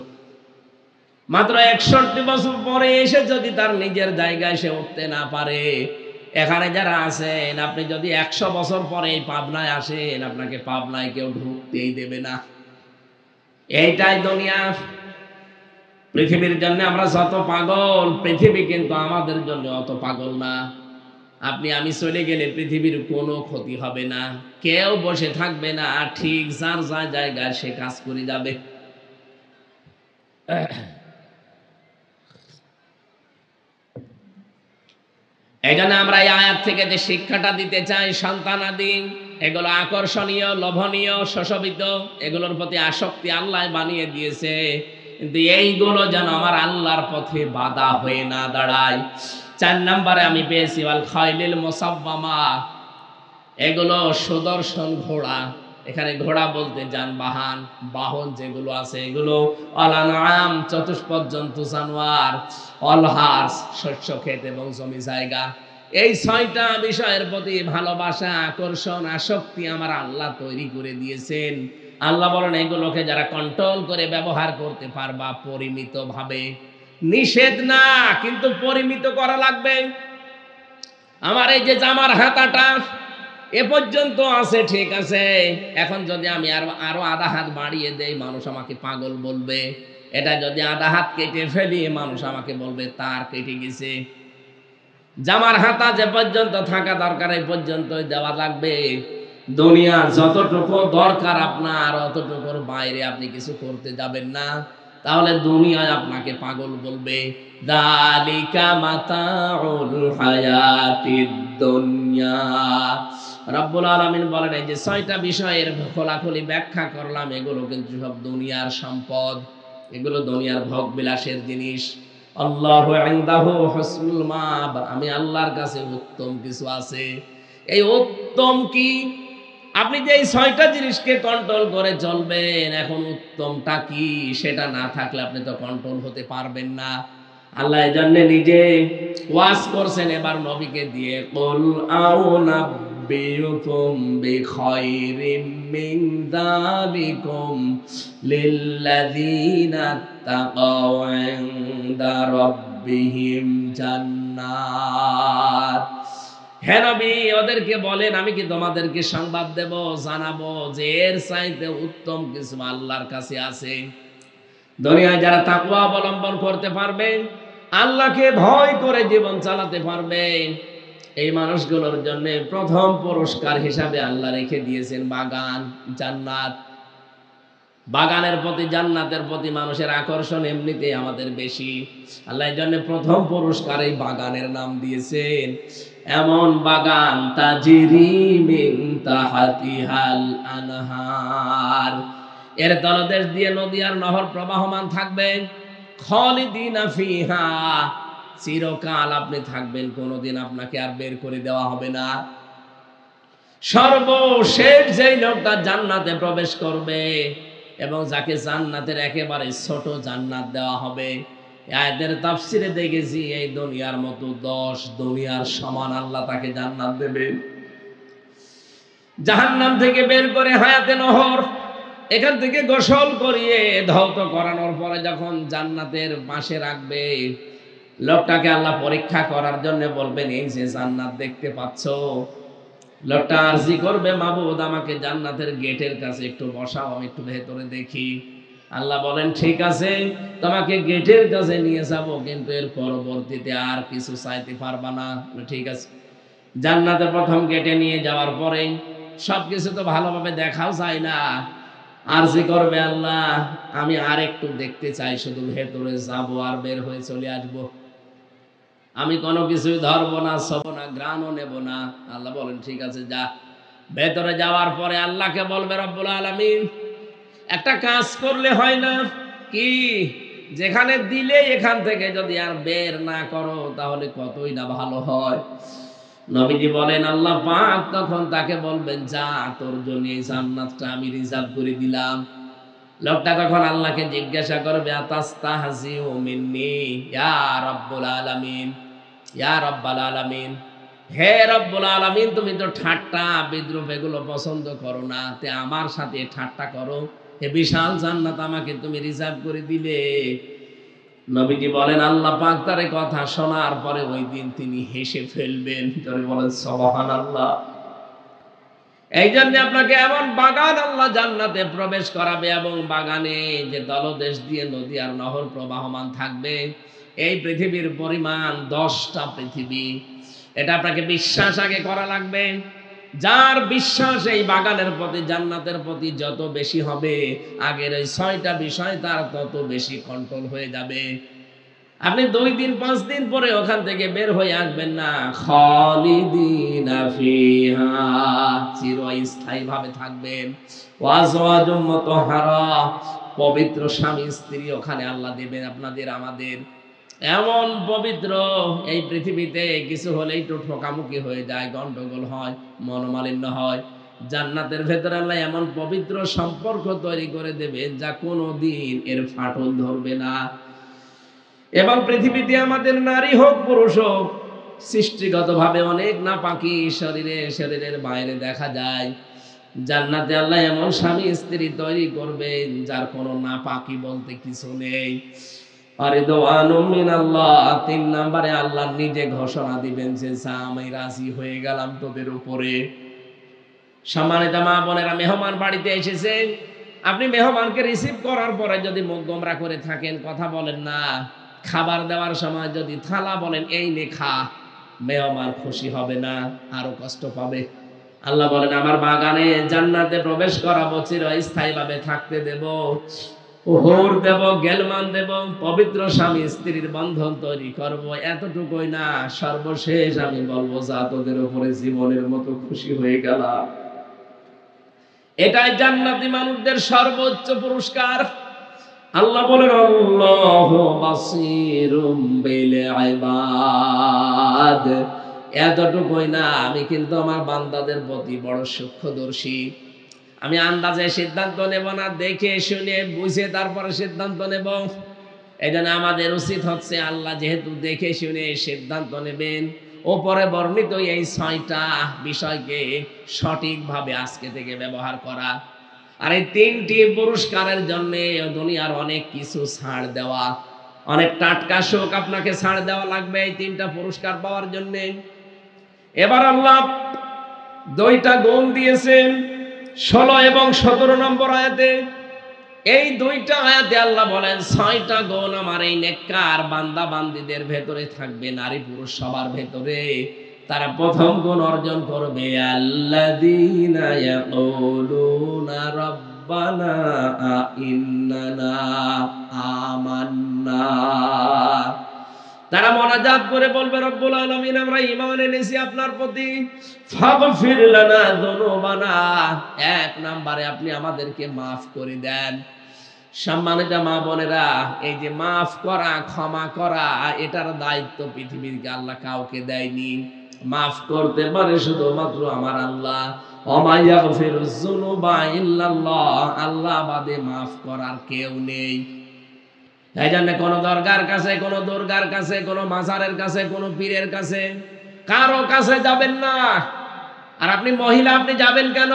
মাত্র 61 বছর পরে এসে যদি তার নিজের জায়গায় সে উঠতে না পারে, এখানে যারা আছেন, আপনি যদি 100 বছর পরে এই পাবনায় আসেন, আপনাকে পাবনায় কেউ ঢুকতেই দেবে না। এইটাই দুনিয়া। পৃথিবীর জন্য আমরা যত পাগল, পৃথিবী কিন্তু আমাদের জন্য অত পাগল না। আপনি আমি চলে গেলে পৃথিবীর কোনো ক্ষতি হবে না, কেউ বসে থাকবে না, ঠিক যার যা জায়গায় সে কাজ করে যাবে। এই জন্য আমরা এই আয়াত থেকে যে শিক্ষাটা দিতে চাই, সন্তানাদি এগুলো আকর্ষণীয়, লোভনীয়, শোষবিত, এগুলোর প্রতি আসক্তি আল্লাহ বানিয়ে দিয়েছে, কিন্তু এইগুলো যেন আমার আল্লাহর পথে বাধা হয়ে না দাঁড়ায়। 4 নম্বরে আমি পেয়েছি ওয়াল খাইলিল মুসাব্বামা, এগুলো সুদর্শন ঘোড়া। এখানে ঘোড়া বলতে যানবাহন, বাহন যেগুলো আছে এগুলো, অলানাম চতুষ্পদ জন্তু জানোয়ার, অলহার্স শস্য ক্ষেত এবং জমি জায়গা। এই 6টা বিষয়ের প্রতি ভালোবাসা, আকর্ষণ, আসক্তি আমার আল্লাহ তৈরি করে দিয়েছেন। আল্লাহ বলেন এগুলোকে যারা কন্ট্রোল করে ব্যবহার করতে পারবা পরিমিত ভাবে, নিষেধ না কিন্তু পরিমিত করা লাগবে। আমার এই যে জামার হাতাটা এ পর্যন্ত আছে, ঠিক আছে, এখন যদি আমি আরো আধা হাত বাড়িয়ে দেই মানুষ আমাকে পাগল বলবে, এটা যদি আধা হাত কেটে ফেলি মানুষ আমাকে বলবে তার কেটে গেছে। জামার হাতা যে পর্যন্ত থাকা দরকার এই পর্যন্তই দেওয়া লাগবে। দুনিয়ার যতটুকু দরকার আপনার অতটুকুর বাইরে আপনি কিছু করতে যাবেন না, তাহলে দুনিয়ায় আপনাকে পাগল বলবে। যালিকা মাতাউল হায়াতিদ দুনিয়া। রব্বুল আলামিন বলেন এই যে 6টা বিষয়ের খোলাখুলি ব্যাখ্যা করলাম, এগুলো কিন্তু সব দুনিয়ার সম্পদ, এগুলো দুনিয়ার ভোগ বিলাসের জিনিস। আল্লাহু ইনদাহু হুসনুল মাব, আমি আল্লাহর কাছে উত্তম কিছু আছে। এই উত্তম কি? আপনি যে এই 6টা জিনিসকে কন্ট্রোল করে চলবেন, এখন উত্তমটা কি সেটা না থাকলে আপনি তো কন্ট্রোল হতে পারবেন না। আল্লাহ এজন্য নিজে ওয়াজ করছেন এবার নবীকে দিয়ে, কুল আউনাব্বিউকুম বিখায়রিম মিন যালিকুম লিল্লাযীনা তাকাও ইনদা রাব্বিহিম জান্নাত। হে নবী ওদেরকে বলেন আমি কি তোমাদেরকে সংবাদ দেব, জানাবো যে এর চাইতে উত্তম কিছু আল্লাহর কাছে আছে। দুনিয়ায় যারা তাকওয়া অবলম্বন করতে পারবে, আল্লাহকে ভয় করে জীবন চালাতে পারবে, এই মানুষগুলোর জন্য প্রথম পুরস্কার হিসাবে আল্লাহ রেখে দিয়েছেন বাগান, জান্নাত। বাগানের প্রতি, জান্নাতের প্রতি মানুষের আকর্ষণ এমনিতেই আমাদের বেশি। আল্লাহ এর জন্য প্রথম পুরস্কার এই বাগানের নাম দিয়েছেন। এমন বাগান তাজরি মিন তাহতিহাল আনহার, এর তলদেশ দিয়ে নদী আর নহর প্রবাহমান থাকবে। খালিদিনা ফিহা, চিরকাল আপনি থাকবেন, কোনোদিন আপনাকে আর বের করে দেওয়া হবে না। সর্বশেষ যেই লোকটা জান্নাতে প্রবেশ করবে এবং যাকে জান্নাতের একেবারে ছোট জান্নাত দেওয়া হবে, আয়াতের তাফসিরে দেখেছি এই দুনিয়ার মতো 10 দুনিয়ার সমান আল্লাহ তাকে জান্নাত দেবে। জাহান্নাম থেকে বের করে হায়াতে নহর, এখান থেকে গোসল করিয়ে ধৌত করানোর পরে যখন জান্নাতের পাশে রাখবে, লোকটাকে আল্লাহ পরীক্ষা করার জন্য বলবেন এই যে জান্নাত দেখতে পাচ্ছ। লোকটা আরজি করবে, মাবুদ আমাকে জান্নাতের গেটের কাছে একটু বসাও, আমি একটু ভেতরে দেখি। আল্লাহ বলেন ঠিক আছে, তোমাকে গেটের কাছে নিয়ে যাব, কিন্তু এর পরবর্তীতে আর কিছু চাইতে পারবা না। ঠিক আছে। জান্নাতের প্রথম গেটে নিয়ে যাওয়ার পরে সবকিছু তো ভালোভাবে দেখাও যায় না, আরজি করবে আল্লাহ আমি আর একটু দেখতে চাই, শুধু ভেতরে যাব আর বের হয়ে চলে আসবো, আমি কোনো কিছুই ধরবো না, ছবো না, গ্রাণও নেব না। আল্লাহ বলেন ঠিক আছে যা। ভেতরে যাওয়ার পরে আল্লাহকে বলবে রব্বুল আলামিন একটা কাজ করলে হয় না কি, যেখানে দিলে এখান থেকে যদি আর বের না করো তাহলে কতই না ভালো হয়। নবীজি বলেন আল্লাহ পাক তখন তাকে বলবেন যা, তোর জন্য এই জান্নাতটা আমি রিজার্ভ করে দিলাম। লোকটা তখন আল্লাহকে জিজ্ঞাসা করবে আতাস্তাহজিউ মিন্নি ইয়া রাব্বুল আলামিন, ইয়া রাব্বাল আলামিন, হে রব্বুল আলামিন তুমি তো ঠাট্টা বিদ্রূপ এগুলো পছন্দ করো না, তে আমার সাথে ঠাট্টা করো, হে বিশাল জান্নাত আমাকে তুমি রিজার্ভ করে দিলে। নবীজি বলেন আল্লাহ পাক তার কথা শোনার পরে ওই দিন তিনি হেসে ফেলবেন। তিনি বলেন সুবহানাল্লাহ। এই জন্য আপনাকে এমন বাগান আল্লাহ জান্নাতে প্রবেশ করাবে এবং বাগানে যে তলদেশ দিয়ে নদী আর নহর প্রবাহমান থাকবে, এই পৃথিবীর পরিমাণ 10টা পৃথিবী। এটা আপনাকে বিশ্বাস আগে করা লাগবে। যার বিশ্বাস এই বাগানের প্রতি, জান্নাতের প্রতি যত বেশি হবে, আগের ওই 6টা বিষয় তার তত বেশি কন্ট্রোল হয়ে যাবে। আপনি 2 দিন 5 দিন পরে ওখান থেকে বের হয়ে আসবেন না। খালিদিনা ফিহা, চিরস্থায়ী ভাবে থাকবেন। ওয়াজওয়াজুম মুতাহহারা, পবিত্র স্বামী স্ত্রী ওখানে আল্লাহ দেবেন আপনাদের আমাদের। এমন পবিত্র, এই পৃথিবীতে কিছু হলেই তো ঠোকামুখি হয়ে যায়, গন্ডগোল হয়, মনোমালিন্য হয়। জান্নাতের ভেতরে আল্লাহ এমন পবিত্র সম্পর্ক তৈরি করে দেবে যা কোনোদিন এর ফাটল ধরবে না। এবং পৃথিবীতে আমাদের নারী হোক পুরুষ হোক, সৃষ্টিগতভাবে অনেক নাপাকি শরীরের বাইরে দেখা যায়। জান্নাতে আল্লাহ এমন স্বামী স্ত্রী তৈরি করবেন যার কোনো নাপাকি বলতে কিছু নেই। রিদওয়ানুম মিনাল্লাহ, 3 নম্বরে আল্লাহ নিজে ঘোষণা দিবেন যে আমি রাজি হয়ে গেলাম তোদের উপরে। সম্মানিত মা বোনেরা, মেহমান বাড়িতে এসেছে, আপনি মেহমানকে রিসিভ করার পরে যদি মুখ গোমরা করে থাকেন, কথা বলেন না, খাবার দেওয়ার সময় যদি থালা বলেন এই নে খা, মেহমান খুশি হবে না, আরো কষ্ট পাবে। আল্লাহ বলেন আমার বাগানে জান্নাতে প্রবেশ করাবো, চিরস্থায়ীভাবে থাকতে দেব, হুর দেব, গেলমান দেব, পবিত্র স্বামী স্ত্রীর বন্ধন তৈরি করব। এতটুকুই না, সর্বশেষ আমি বলবো যা তোদের উপরে জীবনের মতো খুশি হয়ে গেলাম। এটাই জান্নাতি মানুষদের সর্বোচ্চ পুরস্কার। আল্লাহ বলেন আল্লাহু বাসীরুম বিল ইবাদ, এতটুকুই না, আমি কিন্তু আমার বান্দাদের প্রতি বড় সূক্ষ্মদর্শী। আমি আন্দাজে সিদ্ধান্ত নেব না, দেখে শুনে বুঝে তারপরে সিদ্ধান্ত নেব। এজন্য আমাদের উচিত হচ্ছে আল্লাহ যেহেতু দেখে শুনে সিদ্ধান্ত নেবেন, ওপরে বর্ণিত এই 6টা বিষয়কে সঠিকভাবে আজকে থেকে ব্যবহার করা। আর এই 3টি পুরস্কারের জন্য দুনিয়ার অনেক কিছু ছাড় দেওয়া, অনেক টাটকা শোক আপনাকে ছাড় দেওয়া লাগবে এই 3টা পুরস্কার পাওয়ার জন্য। এবার আল্লাহ 2টা গুণ দিয়েছেন 16 এবং 17 নম্বর আয়াতে। এই 2টা আয়াতে আল্লাহ বলেন 6টা গুণ আমার এই নেককার বান্দা বান্দীদের ভেতরে থাকবে, নারী পুরুষ সবার ভেতরে। তারা প্রথম গুণ অর্জন করবে, আল্লাযীনা ইয়াকুলুনা রাব্বানা ইন্নানা আমান্না। তারা মোনাজাত করে বলবে রব্বুল আলামিন আমরা ঈমান এনেছি আপনার প্রতি, ফাগফির লানা যুনুবানা, 1 নম্বরে আপনি আমাদেরকে maaf করে দেন। সম্মানিত মা বোনেরা, এই যে মাফ করা, ক্ষমা করা, এটার দায়িত্ব পৃথিবীর আল্লাহ কাউকে দেয়নি। মাফ করতে পারে শুধুমাত্র আমার আল্লাহ। ওমা ইয়াগফিরুয যুনুবা ইল্লাল্লাহ, আল্লাহ বাদে মাফ করার কেউ নেই। এই জন্য কোনো দরগার কাছে, কোনো দুর্গার কাছে, কোনো মাজারের কাছে, কোনো পীরের কাছে, কারো কাছে যাবেন না। আর আপনি মহিলা, আপনি যাবেন কেন?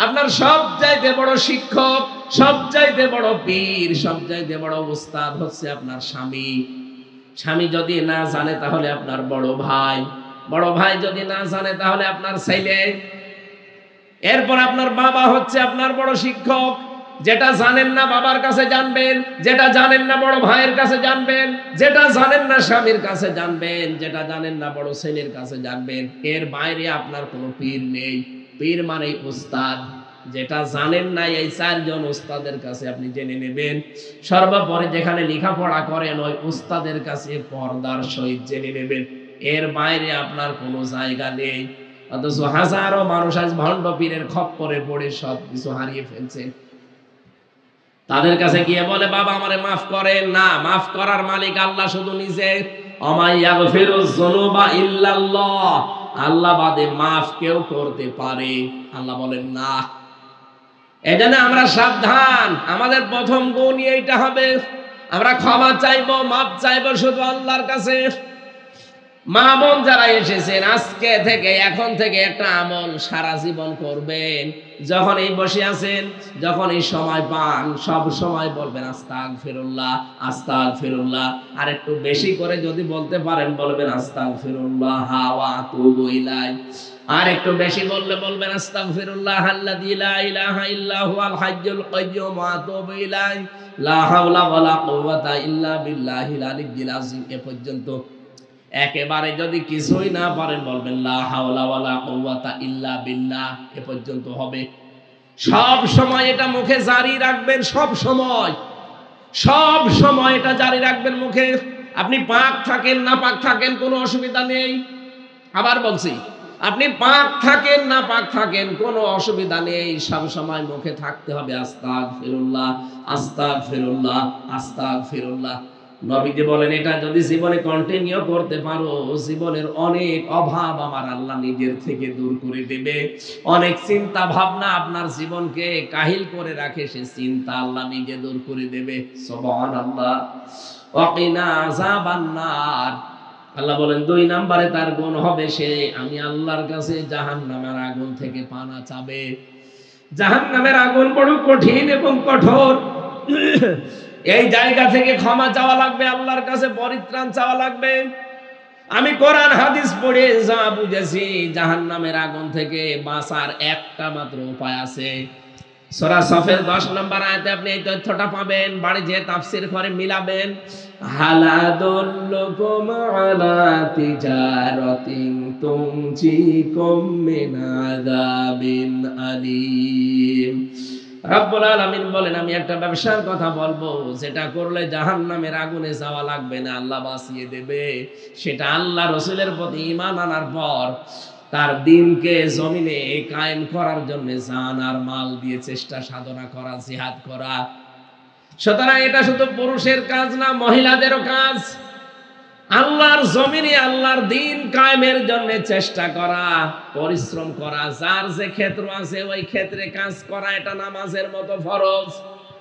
আপনার সবচাইতে বড় শিক্ষক, সবচাইতে বড় পীর, সবচাইতে বড় উস্তাদ হচ্ছে আপনার স্বামী। স্বামী যদি না জানে তাহলে আপনার বড় ভাই, বড় ভাই যদি না জানে তাহলে আপনার ছেলে, এরপর আপনার বাবা হচ্ছে আপনার বড় শিক্ষক। যেটা জানেন না বাবার কাছে জানবেন, যেটা জানেন না বড় ভাইয়ের কাছে জানবেন, যেটা জানেন না স্বামীর কাছে জানবেন, যেটা জানেন না বড় ছেলের কাছে জানবেন। এর বাইরে আপনার কোনো পীর নেই। পীর মানে উস্তাদ। যেটা জানেন না এই 4 জন উস্তাদের কাছে আপনি জেনে নেবেন। সর্বোপরি যেখানে লেখাপড়া করেন ওই উস্তাদের কাছে পর্দার সহিত জেনে নেবেন। এর বাইরে আপনার কোনো জায়গা নেই। অথচ হাজারো মানুষ আজ ভণ্ড পীরের খপ্পরে পড়ে সব কিছু হারিয়ে ফেলছে। তাদের কাছে গিয়ে বলে বাবা আমারে মাফ করেন না, মাফ করার মালিক আল্লাহ শুধু নিজে। ওমা ইয়াগফিরুয যুনুবা ইল্লাল্লাহ, আল্লাহ বাদে মাফ কেউ করতে পারে? আল্লাহ বলেন না। এজন্য আমরা সাবধান, আমাদের প্রথম গুণ এইটা হবে, আমরা ক্ষমা চাইবো, মাফ চাইবো শুধু আল্লাহর কাছে। মা বোন যারা এসেছেন, আজকে থেকে, এখন থেকে একটা আমল সারা জীবন করবেন। যখন এই বসে আছেন, যখন এই সময় পান, সব সময় বলবেন আস্তাগফিরুল্লাহ, আস্তাগফিরুল্লাহ। আর একটু বেশি করে যদি বলতে পারেন বলবেন আস্তাগফিরুল্লাহ ওয়া আতুবু ইলাইহি। আর একটু বেশি বললে বলবেন আস্তাগফিরুল্লাহ আল্লাযী লা ইলাহা ইল্লা হুয়াল হাইয়্যুল কাইয়্যুম ওয়া আতুবু ইলাইহি। লা হাওলা ওয়ালা কুওয়াতা ইল্লা বিল্লাহিল আলিয়্যিল আযীম এ পর্যন্ত। একেবারে যদি কিছুই না পারেন বলবেন লা হাওলা ওয়ালা কুওয়াতা ইল্লা বিল্লাহ এ পর্যন্ত হবে। সব সময় এটা মুখে জারি রাখবেন, সব সময় এটা জারি রাখবেন মুখে। আপনি পাক থাকেন না পাক থাকেন কোনো অসুবিধা নেই। আবার বলছি, আপনি পাক থাকেন না পাক থাকেন কোনো অসুবিধা নেই, সব সময় মুখে থাকতে হবে আস্তাগফিরুল্লাহ আস্তাগফিরুল্লাহ আস্তাগফিরুল্লাহ। নবীজি বলেন এটা যদি জীবনে কন্টিনিউ করতে পারো, জীবনের অনেক অভাব আমার আল্লাহ নিজের থেকে দূর করে দেবে। অনেক চিন্তা ভাবনা আপনার জীবনকে কাহিল করে রাখে, সে চিন্তা আল্লাহ নিজে দূর করে দেবে। সুবহানাল্লাহ। ওয়াকিনা আযাবান নার। আল্লাহ বলেন 2 নম্বরে তার গুণ হবে সে আমি আল্লাহর কাছে জাহান্নামের আগুন থেকে পানা চাবে। জাহান্নামের আগুন বড় কঠিন এবং কঠোর। এই জায়গা থেকে ক্ষমা চাওয়া লাগবে, আল্লাহর কাছে পরিত্রাণ চাওয়া লাগবে। আমি কোরআন হাদিস পড়ে যা বুঝেছি, জাহান্নামের আগুন থেকে বাঁচার একটা মাত্র উপায় আছে। সূরা সফের 10 নম্বর আয়াতে আপনি এই তথ্যটা পাবেন, বাড়ি যেয়ে তাফসীর করে মিলাবেন। হালাদুল্লুকুম আলা তিজারাতিন তুনজিকুম মিন আযাবিন আলীম। রব্বুল আলামিন বলেন আমি একটা ব্যবসার কথা বলবো, যেটা করলে জাহান্নামের আগুনে যাওয়া লাগবে না, আল্লাহ বাঁচিয়ে দেবে। সেটা আল্লাহ রাসূলের প্রতি ঈমান আনার পর তার দ্বীনকে জমিনে কায়েম করার জন্য জান আর মাল দিয়ে চেষ্টা সাধনা করা, জিহাদ করা। সুতরাং এটা শুধু পুরুষের কাজ না, মহিলাদেরও কাজ। আল্লাহর জমিনে আল্লাহর দ্বীন কায়েমের জন্য চেষ্টা করা, পরিশ্রম করা, যার যে ক্ষেত্র আছে ওই ক্ষেত্রে কাজ করা, এটা নামাজের মতো ফরজ।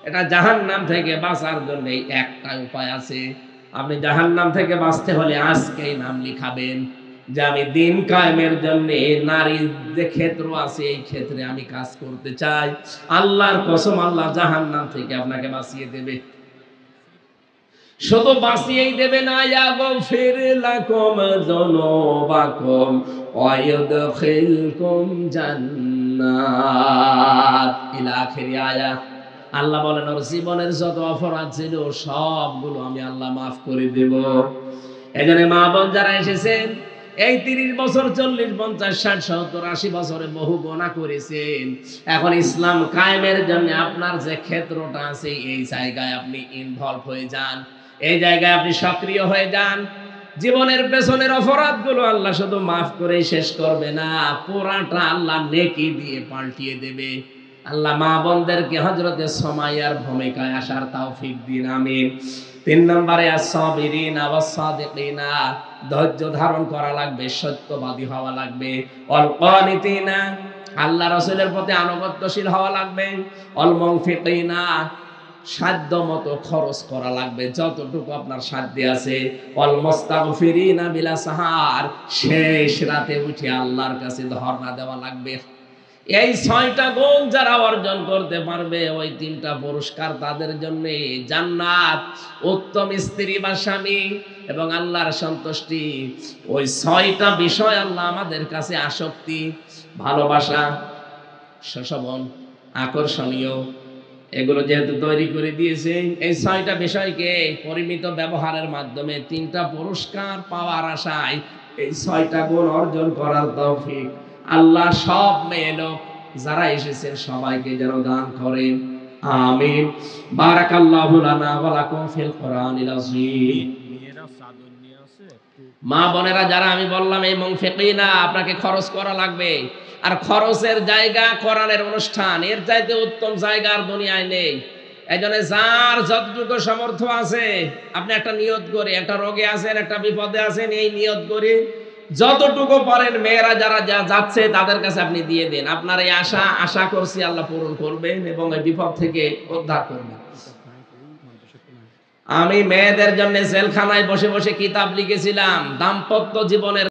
এটা জাহান্নাম থেকে বাঁচার জন্য একটা উপায় আছে। আপনি জাহান্নাম থেকে বাঁচতে হলে আজকেই নাম লিখাবেন যে আমি দ্বীন কায়েমের জন্য নারীর যে ক্ষেত্র আছে এই ক্ষেত্রে আমি কাজ করতে চাই। আল্লাহর কসম, আল্লাহ জাহান্নাম থেকে আপনাকে বাঁচিয়ে দেবে। শুধু বাঁচিয়েই দেবে না, ইয়াগফির লাকুম যুনুবাকুম ওয়া ইউদখিলকুম জান্নাত ইলা আখির আয়াত। আল্লাহ বলেন ওর জীবনের যত অপরাধ ছিল সবগুলো আমি আল্লাহ মাফ করে দেব। এজন্য মা বোন যারা এসেছেন এই 30 বছর 40 50 60 70 80 বছরে বহু গুনাহ করেছেন, এখন ইসলাম কায়েমের জন্য আপনার যে ক্ষেত্রটা আছে এই জায়গায় আপনি ইনভলভ হয়ে যান, এই জায়গায় আপনি সক্রিয় হয়ে যান। জীবনের পেছনের অপরাধগুলো আল্লাহ শুধু মাফ করেই শেষ করবে না, পুরাটা আল্লাহ নেকি দিয়ে পাল্টিয়ে দেবে। আল্লাহ মা বোনদেরকে হযরতে সুমাইয়ার ভূমিকায় আসার তৌফিক দিন, আমিন। 3 নম্বরে আস-সাবিরিনা ওয়াস-সাদিকিনা, ধৈর্য ধারণ করা লাগবে, সত্যবাদী হওয়া লাগবে। ওয়াল কানিতিনা, আল্লাহ রাসূলের প্রতি আনুগত্যশীল হওয়া লাগবে। ওয়াল মুনফিকিনা, সাধ্য মতো খরচ করা লাগবে, যতটুকু আপনার সাধ্যে আছে। ওয়াল মুস্তাগফিরিনা বিলা সাহার, শেষ রাতে উঠে আল্লাহর কাছে ধর্ণা দেওয়া লাগবে। এই 6টা গুণ যারা অর্জন করতে পারবে, ওই 3টা পুরস্কার তাদের জন্য জান্নাত, উত্তম স্ত্রী বা স্বামী এবং আল্লাহর সন্তুষ্টি। ওই 6টা বিষয় আল্লাহ আমাদের কাছে আসক্তি, ভালোবাসা, সশবন, আকর্ষণীয়, এগুলো যেহেতু তৈরি করে দিয়েছে, এই 6টা বিষয়কে পরিমিত ব্যবহারের মাধ্যমে 3টা পুরস্কার পাওয়ার আশায় এই 6টা গুণ অর্জন করার তৌফিক আল্লাহ সব মেয়ে লোক যারা এসেছেন সবাইকে যেন দান করেন, আমিন। বারাকাল্লাহু লানা ওয়া লাকুম ফিল কোরআনিল আযীম। মা বোনেরা যারা আমি বললাম এই মুনফিকিনা, আপনাকে খরচ করা লাগবে। আর খরচের জায়গা কোরআনের অনুষ্ঠান, এর চাইতে উত্তম জায়গা আর দুনিয়ায় নেই। এইজন্য যার যতটুকু সামর্থ্য আছে আপনি একটা নিয়ত করে, একটা রোগে আছেন, একটা বিপদে আছেন, এই নিয়ত করে যতটুকু পারেন মেয়েরা যারা যাচ্ছে তাদের কাছে আপনি দিয়ে দেন। আপনার এই আশা করছি আল্লাহ পূরণ করবেন এবং এই বিপদ থেকে উদ্ধার করবেন। আমি মেয়েদের জন্য জেলখানায় বসে বসে কিতাব লিখেছিলাম, দাম্পত্য জীবনের